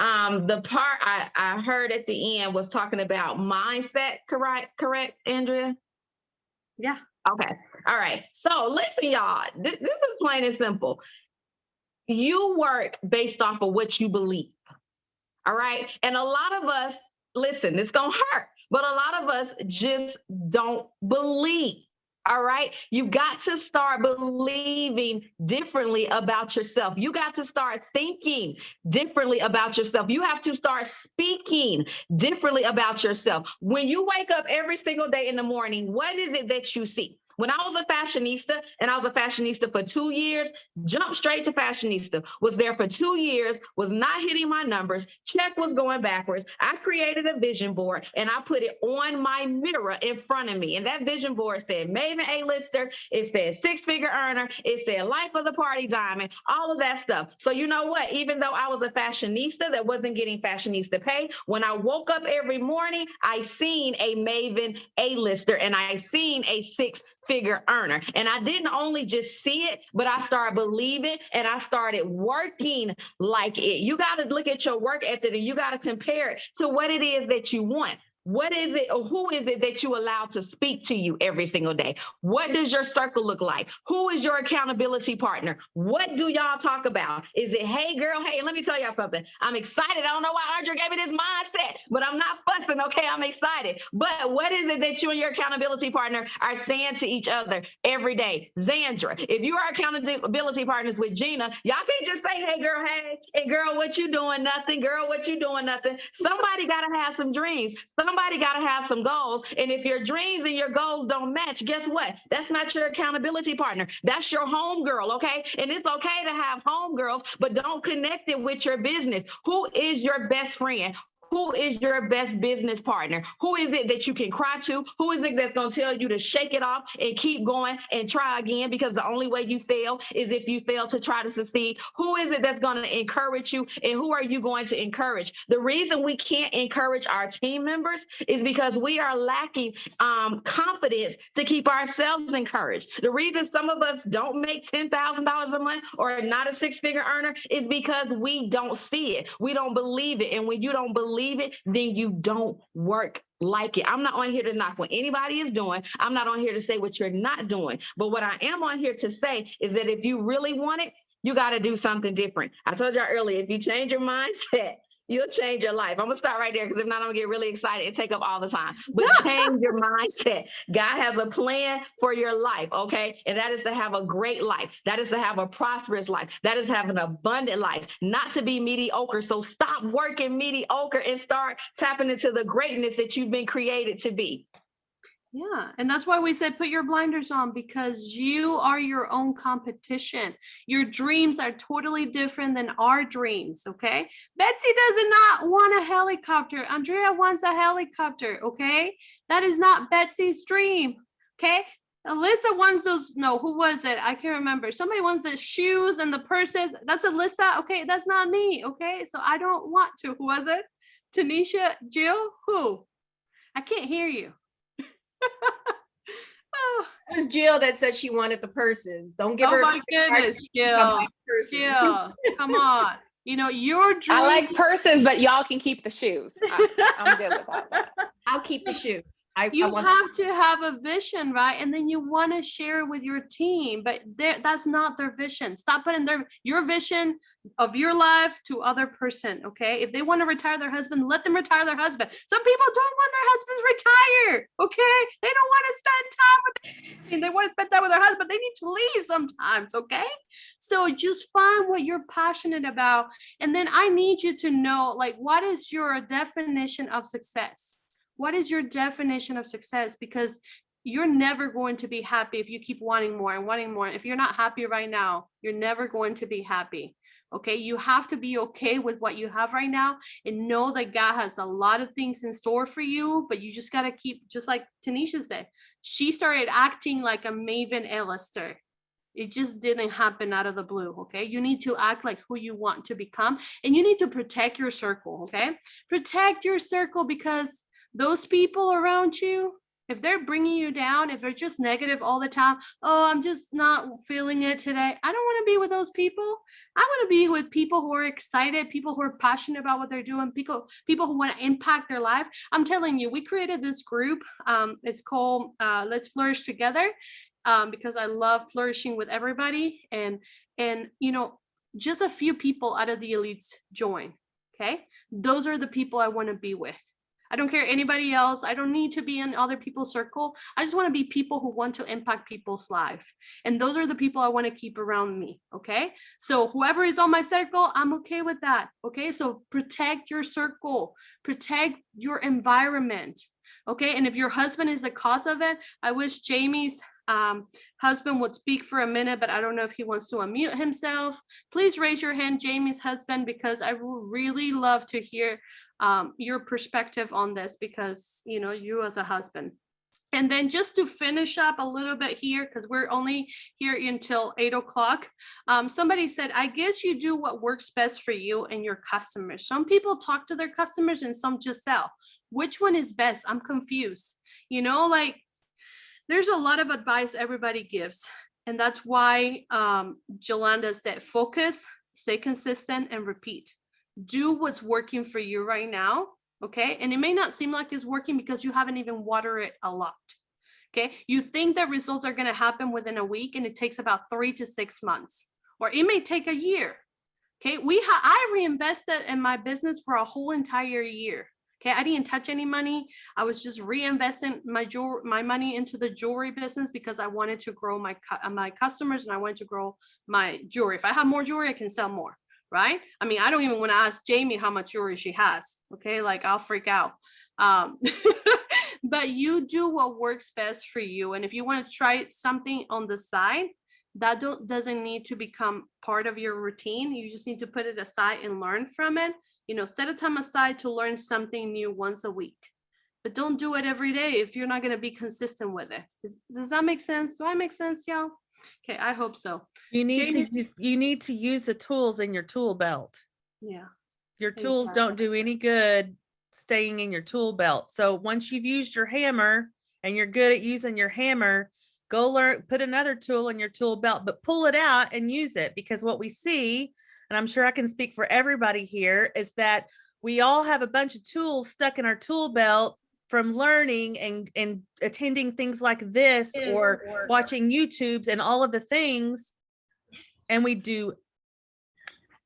the part I heard at the end was talking about mindset, correct, Andrea? Yeah. Okay. All right. So listen, y'all, this is plain and simple. You work based off of what you believe. All right. And a lot of us, listen, it's going to hurt, but a lot of us just don't believe. All right. You got to start believing differently about yourself. You got to start thinking differently about yourself. You have to start speaking differently about yourself. When you wake up every single day in the morning, what is it that you see? When I was a fashionista, and I was a fashionista for 2 years, jumped straight to fashionista, was there for 2 years, was not hitting my numbers, check was going backwards. I created a vision board and I put it on my mirror in front of me. And that vision board said Maven A-lister, it said six-figure earner, it said life of the party diamond, all of that stuff. So you know what? Even though I was a fashionista that wasn't getting fashionista pay, when I woke up every morning, I seen a Maven A-lister and I seen a six-figure earner. And I didn't only just see it, but I started believing and I started working like it. You got to look at your work ethic and you got to compare it to what it is that you want. What is it or who is it that you allow to speak to you every single day? What does your circle look like? Who is your accountability partner? What do y'all talk about? Is it, hey girl, hey, let me tell y'all something. I'm excited. I don't know why Andrea gave me this mindset, but I'm not fussing, okay? I'm excited. But what is it that you and your accountability partner are saying to each other every day? Xandra, if you are accountability partners with Gina, y'all can't just say, hey girl, hey, and girl, what you doing? Nothing. Girl, what you doing? Nothing. Somebody got to have some dreams. Somebody got to have some goals. And if your dreams and your goals don't match, guess what? That's not your accountability partner. That's your homegirl, okay? And it's okay to have homegirls, but don't connect it with your business. Who is your best friend? Who is your best business partner? Who is it that you can cry to? Who is it that's going to tell you to shake it off and keep going and try again? Because the only way you fail is if you fail to try to succeed. Who is it that's going to encourage you? And who are you going to encourage? The reason we can't encourage our team members is because we are lacking confidence to keep ourselves encouraged. The reason some of us don't make $10,000 a month or are not a six-figure earner is because we don't see it. We don't believe it. And when you don't believe it, then you don't work like it. I'm not on here to knock what anybody is doing. I'm not on here to say what you're not doing. But what I am on here to say is that if you really want it, you got to do something different. I told y'all earlier, if you change your mindset, you'll change your life. I'm going to start right there because if not, I'm going to get really excited and take up all the time. But change your mindset. God has a plan for your life, okay? And that is to have a great life. That is to have a prosperous life. That is to have an abundant life, not to be mediocre. So stop working mediocre and start tapping into the greatness that you've been created to be. Yeah, and that's why we said put your blinders on, because you are your own competition. Your dreams are totally different than our dreams, okay? Betsy does not want a helicopter. Andrea wants a helicopter, okay? That is not Betsy's dream, okay? Alyssa wants those, no, who was it? I can't remember. Somebody wants the shoes and the purses. That's Alyssa, okay? That's not me, okay? So I don't want to. Who was it? Tanisha, Jill, who? I can't hear you. Oh, It was Jill that said she wanted the purses. Don't give her. oh my goodness, Jill. Jill, come on. You know, your dream. I like purses, but y'all can keep the shoes. I'm good with all that. I'll keep the shoe. I You want have to have a vision, right? And then you want to share it with your team, but that's not their vision. Stop putting your vision of your life to other person, okay? If they want to retire their husband, let them retire their husband. Some people don't want their husbands retired, okay? They don't want to spend time with them. They want to spend time with their husband. They need to leave sometimes, okay? So just find what you're passionate about. And then I need you to know, like, what is your definition of success? What is your definition of success? Because you're never going to be happy if you keep wanting more and wanting more. If you're not happy right now, you're never going to be happy. Okay, you have to be okay with what you have right now and know that God has a lot of things in store for you, but you just got to keep, just like Tanisha said, she started acting like a Maven A-lister. It just didn't happen out of the blue, okay? You need to act like who you want to become, and you need to protect your circle, okay? Protect your circle, because those people around you, if they're bringing you down, if they're just negative all the time, oh, I'm just not feeling it today. I don't want to be with those people. I want to be with people who are excited, people who are passionate about what they're doing, people who want to impact their life. I'm telling you, we created this group. It's called Let's Flourish Together, because I love flourishing with everybody. And you know, just a few people out of the elites join. Okay, those are the people I want to be with. I don't care anybody else. I don't need to be in other people's circle. I just want to be people who want to impact people's life. And those are the people I want to keep around me. Okay. So whoever is on my circle, I'm okay with that. Okay. So protect your circle, protect your environment. Okay. And if your husband is the cause of it, I wish Jamie's husband would speak for a minute, but I don't know if he wants to unmute himself. Please raise your hand, Jamie's husband, because I would really love to hear your perspective on this, because you know, you as a husband. And then just to finish up a little bit here, because we're only here until 8 o'clock. Somebody said, I guess you do what works best for you and your customers. Some people talk to their customers and some just sell. Which one is best? I'm confused. You know, like, there's a lot of advice everybody gives. And that's why Jolanda said, focus, stay consistent, and repeat. Do what's working for you right now, okay? And it may not seem like it's working because you haven't even watered it a lot, okay? You think that results are gonna happen within a week, and it takes about 3 to 6 months, or it may take a year, okay? I reinvested in my business for a whole entire year. Okay, I didn't touch any money. I was just reinvesting my money into the jewelry business because I wanted to grow my customers, and I wanted to grow my jewelry. If I have more jewelry, I can sell more, right? I mean, I don't even want to ask Jamie how much jewelry she has. Okay, like, I'll freak out. But you do what works best for you. And if you want to try something on the side, that doesn't need to become part of your routine. You just need to put it aside and learn from it. You know, set a time aside to learn something new once a week, but don't do it every day if you're not going to be consistent with it. Does that make sense? Do I make sense, y'all? Okay, I hope so. You need to use the tools in your tool belt. Yeah. Your tools don't do any good staying in your tool belt. So once you've used your hammer and you're good at using your hammer, go learn, put another tool in your tool belt, but pull it out and use it. Because what we see, and I'm sure I can speak for everybody here, is that we all have a bunch of tools stuck in our tool belt from learning and attending things like this, or watching YouTubes and all of the things, and we do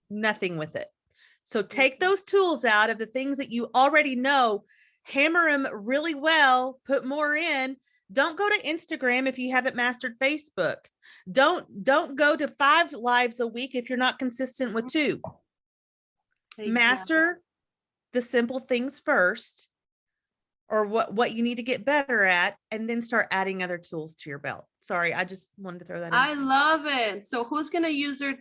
nothing with it. So take those tools out of the things that you already know, hammer them really well, put more in. Don't go to Instagram if you haven't mastered Facebook. Don't go to 5 lives a week if you're not consistent with 2. Exactly. Master the simple things first, or what you need to get better at, and then start adding other tools to your belt. Sorry, I just wanted to throw that in. I love it. So who's gonna use their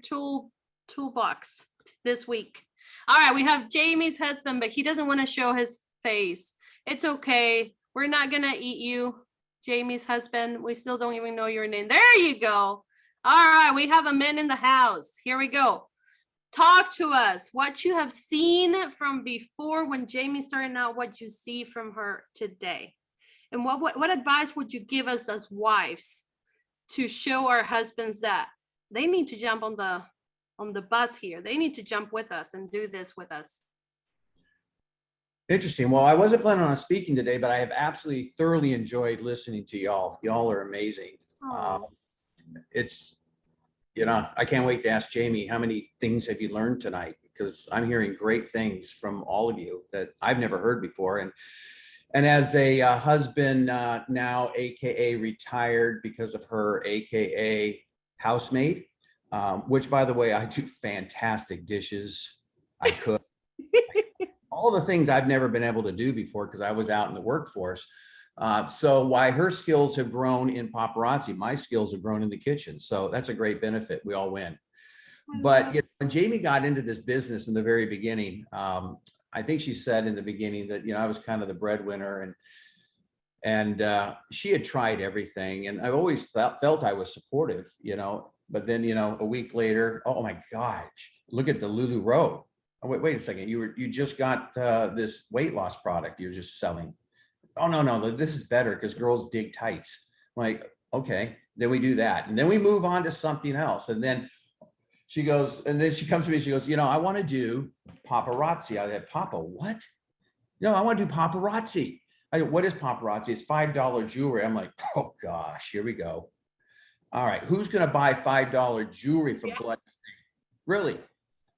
toolbox this week? All right, we have Jamie's husband, but he doesn't want to show his face. It's okay. We're not gonna eat you, Jamie's husband. We still don't even know your name. There you go. All right, we have a man in the house. Here we go. Talk to us what you have seen from before when Jamie started out, what you see from her today. And what advice would you give us as wives to show our husbands that they need to jump on the bus here? They need to jump with us and do this with us. Interesting. Well, I wasn't planning on speaking today, but I have absolutely thoroughly enjoyed listening to y'all. Y'all are amazing. It's, I can't wait to ask Jamie, how many things have you learned tonight? Because I'm hearing great things from all of you that I've never heard before. And as a husband now, AKA retired because of her, AKA housemaid, which by the way, I do fantastic dishes. I cook. All the things I've never been able to do before because I was out in the workforce. So why her skills have grown in paparazzi, my skills have grown in the kitchen. So that's a great benefit. We all win. But when Jamie got into this business in the very beginning, I think she said in the beginning that, I was kind of the breadwinner and she had tried everything. And I've always felt I was supportive, but then, a week later, oh my gosh, look at the Lulu robe. Oh, wait a second. You just got this weight loss product you're just selling. Oh, no, this is better because girls dig tights. I'm like, okay, then we do that. And then we move on to something else. And then she goes, and then she comes to me, she goes, I want to do paparazzi. I said, Papa, what? No, I want to do paparazzi. I go, what is paparazzi? It's $5 jewelry. I'm like, oh gosh, here we go. All right, who's going to buy $5 jewelry for blood? Really?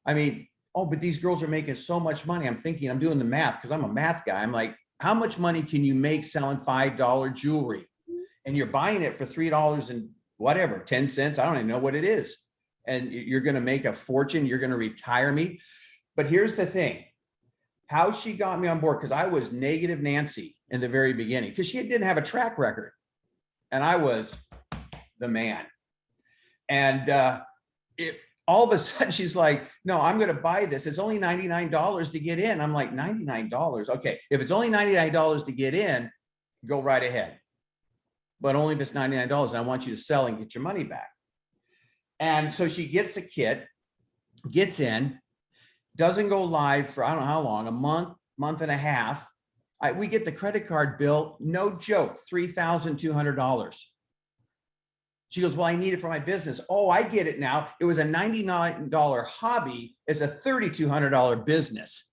I mean, oh, but these girls are making so much money. I'm doing the math because I'm a math guy. I'm like, how much money can you make selling $5 jewelry? And you're buying it for $3 and whatever, 10 cents. I don't even know what it is. And you're going to make a fortune. You're going to retire me. But here's the thing, how she got me on board, because I was negative Nancy in the very beginning because she didn't have a track record. And I was the man. And all of a sudden she's like, no, I'm going to buy this. It's only $99 to get in. I'm like, $99. Okay. If it's only $99 to get in, go right ahead. But only if it's $99 and I want you to sell and get your money back. And so she gets a kit, gets in, doesn't go live for, I don't know how long, a month and a half. We get the credit card bill, no joke, $3,200. She goes, well, I need it for my business. Oh, I get it now. It was a $99 hobby. It's a $3,200 business.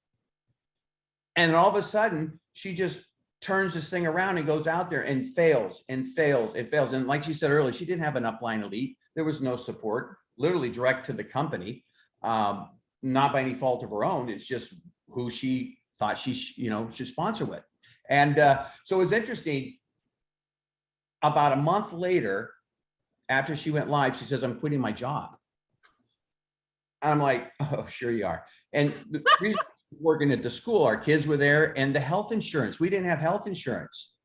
And all of a sudden, she just turns this thing around and goes out there and fails and fails and fails. And like she said earlier, she didn't have an upline elite. There was no support, literally direct to the company, not by any fault of her own. It's just who she thought she should sponsor with. And so it was interesting. About a month later, after she went live, she says, I'm quitting my job. And I'm like, oh, sure you are. And the reason working at the school, our kids were there, and the health insurance, we didn't have health insurance.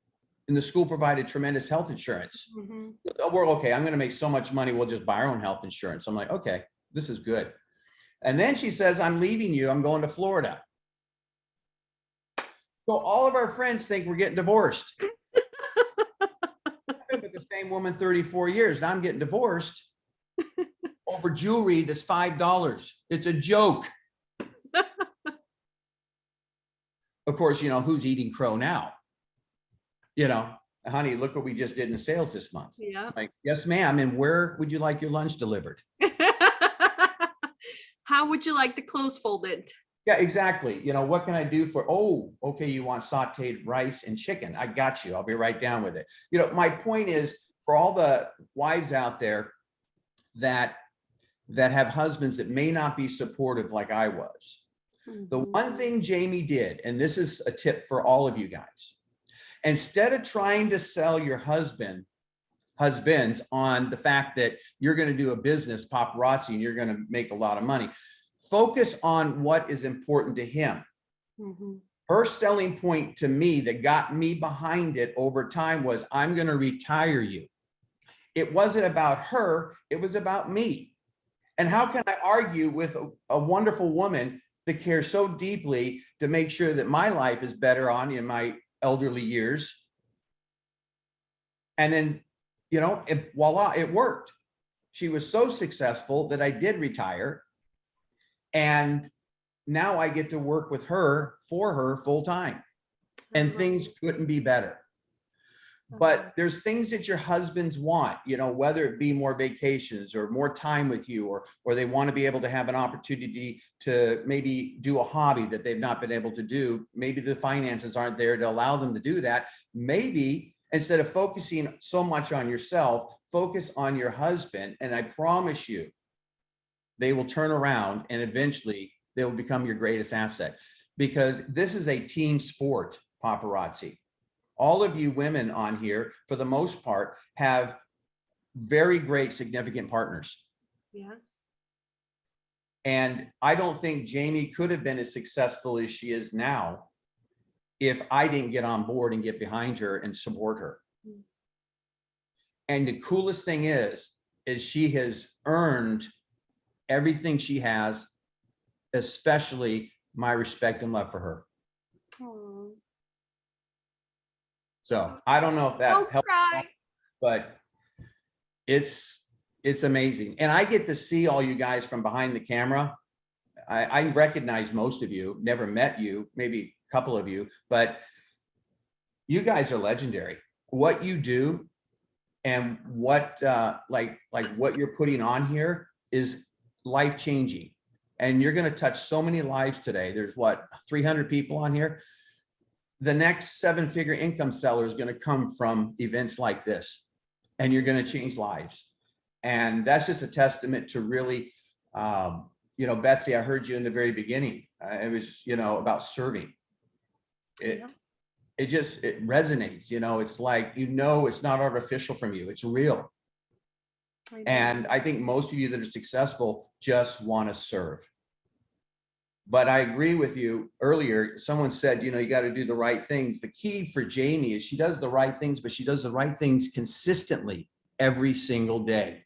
And the school provided tremendous health insurance. Mm-hmm. Oh, we're okay. I'm going to make so much money. We'll just buy our own health insurance. I'm like, okay, this is good. And then she says, I'm leaving you. I'm going to Florida. So all of our friends think we're getting divorced. I've been with the same woman 34 years. Now I'm getting divorced over jewelry that's $5. It's a joke. Of course, who's eating crow now? Honey, look what we just did in the sales this month. Yeah. Like, yes, ma'am. And where would you like your lunch delivered? How would you like the clothes folded? Yeah, exactly. What can I do for, oh, okay, you want sauteed rice and chicken. I got you. I'll be right down with it. My point is for all the wives out there that have husbands that may not be supportive like I was. Mm-hmm. The one thing Jamie did, and this is a tip for all of you guys, instead of trying to sell your husbands on the fact that you're going to do a business, paparazzi, and you're going to make a lot of money, focus on what is important to him. Mm-hmm. Her selling point to me that got me behind it over time was, I'm going to retire you. It wasn't about her, it was about me. And how can I argue with a wonderful woman that cares so deeply to make sure that my life is better on in my elderly years? And then, you know, voila, it worked. She was so successful that I did retire. And now I get to work with her, for her, full time. And things couldn't be better. But there's things that your husbands want, you know, whether it be more vacations or more time with you, or they want to be able to have an opportunity to maybe do a hobby that they've not been able to do. Maybe the finances aren't there to allow them to do that. Maybe instead of focusing so much on yourself, focus on your husband. And I promise you, they will turn around and eventually they will become your greatest asset, because this is a team sport, paparazzi. All of you women on here, for the most part, have very great significant partners. Yes. And I don't think Jamie could have been as successful as she is now if I didn't get on board and get behind her and support her. And the coolest thing is she has earned everything she has, especially my respect and love for her. Aww. So I don't know if that Don't helps, cry. but it's amazing. And I get to see all you guys from behind the camera. I recognize most of you, never met you, maybe a couple of you, but you guys are legendary. What you do and what like what you're putting on here is life-changing. And you're going to touch so many lives today. There's what, 300 people on here. The next 7-figure income seller is going to come from events like this, and you're going to change lives. And that's just a testament to really, you know, Betsy, I heard you in the very beginning. It was, you know, about serving. It resonates, you know, it's like, you know, it's not artificial from you, it's real. And I think most of you that are successful just want to serve. But I agree with you earlier. Someone said, you know, you got to do the right things. The key for Jamie is she does the right things, but she does the right things consistently every single day.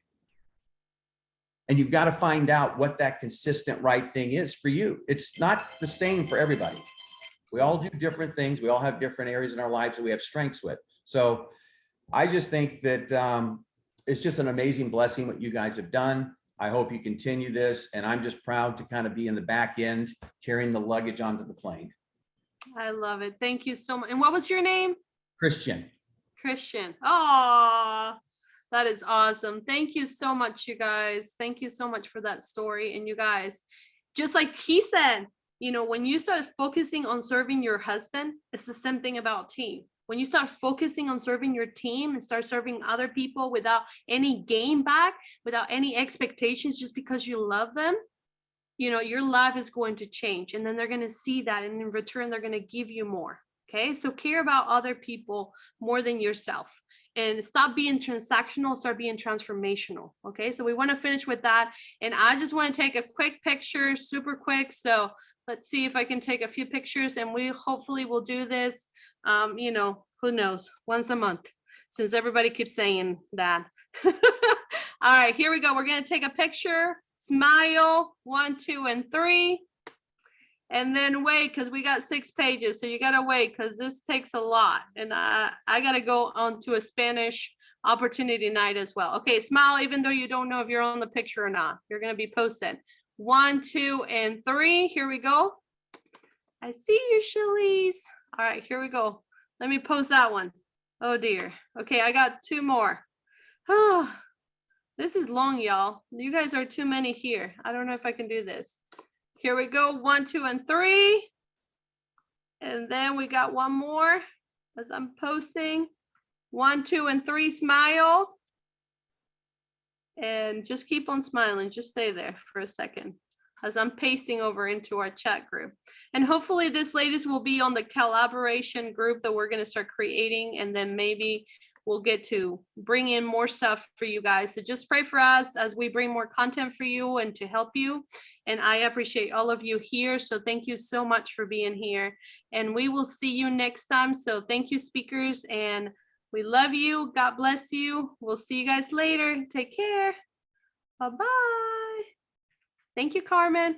And you've got to find out what that consistent right thing is for you. It's not the same for everybody. We all do different things. We all have different areas in our lives that we have strengths with. So I just think that it's just an amazing blessing what you guys have done. I hope you continue this, and I'm just proud to kind of be in the back end, carrying the luggage onto the plane. I love it. Thank you so much. And what was your name? Christian. Christian. Oh, that is awesome. Thank you so much, you guys. Thank you so much for that story. And you guys, just like he said, you know, when you start focusing on serving your husband, it's the same thing about team. When you start focusing on serving your team and start serving other people without any gain back, without any expectations, just because you love them, you know, your life is going to change. And then they're going to see that. And in return, they're going to give you more. Okay. So care about other people more than yourself. And stop being transactional, start being transformational. Okay. So we want to finish with that. And I just want to take a quick picture, super quick. So let's see if I can take a few pictures, and we hopefully will do this. You know, who knows, once a month, since everybody keeps saying that. All right, here we go. We're going to take a picture, smile, 1, 2, and 3, and then wait, because we got 6 pages. So you got to wait, because this takes a lot. And I got to go on to a Spanish opportunity night as well. Okay, smile, even though you don't know if you're on the picture or not. You're going to be posted. 1, 2, and 3. Here we go. I see you, Shalice. All right, here we go. Let me post that one. Oh dear. Okay, I got 2 more. Oh, this is long, y'all. You guys are too many here. I don't know if I can do this. Here we go. 1, 2, and 3. And then we got one more as I'm posting. 1, 2, and 3, smile. And just keep on smiling. Just stay there for a second as I'm pasting over into our chat group. And hopefully this latest will be on the collaboration group that we're going to start creating. And then maybe we'll get to bring in more stuff for you guys. So just pray for us as we bring more content for you and to help you. And I appreciate all of you here. So thank you so much for being here. And we will see you next time. So thank you, speakers. And we love you. God bless you. We'll see you guys later. Take care. Bye-bye. Thank you, Carmen.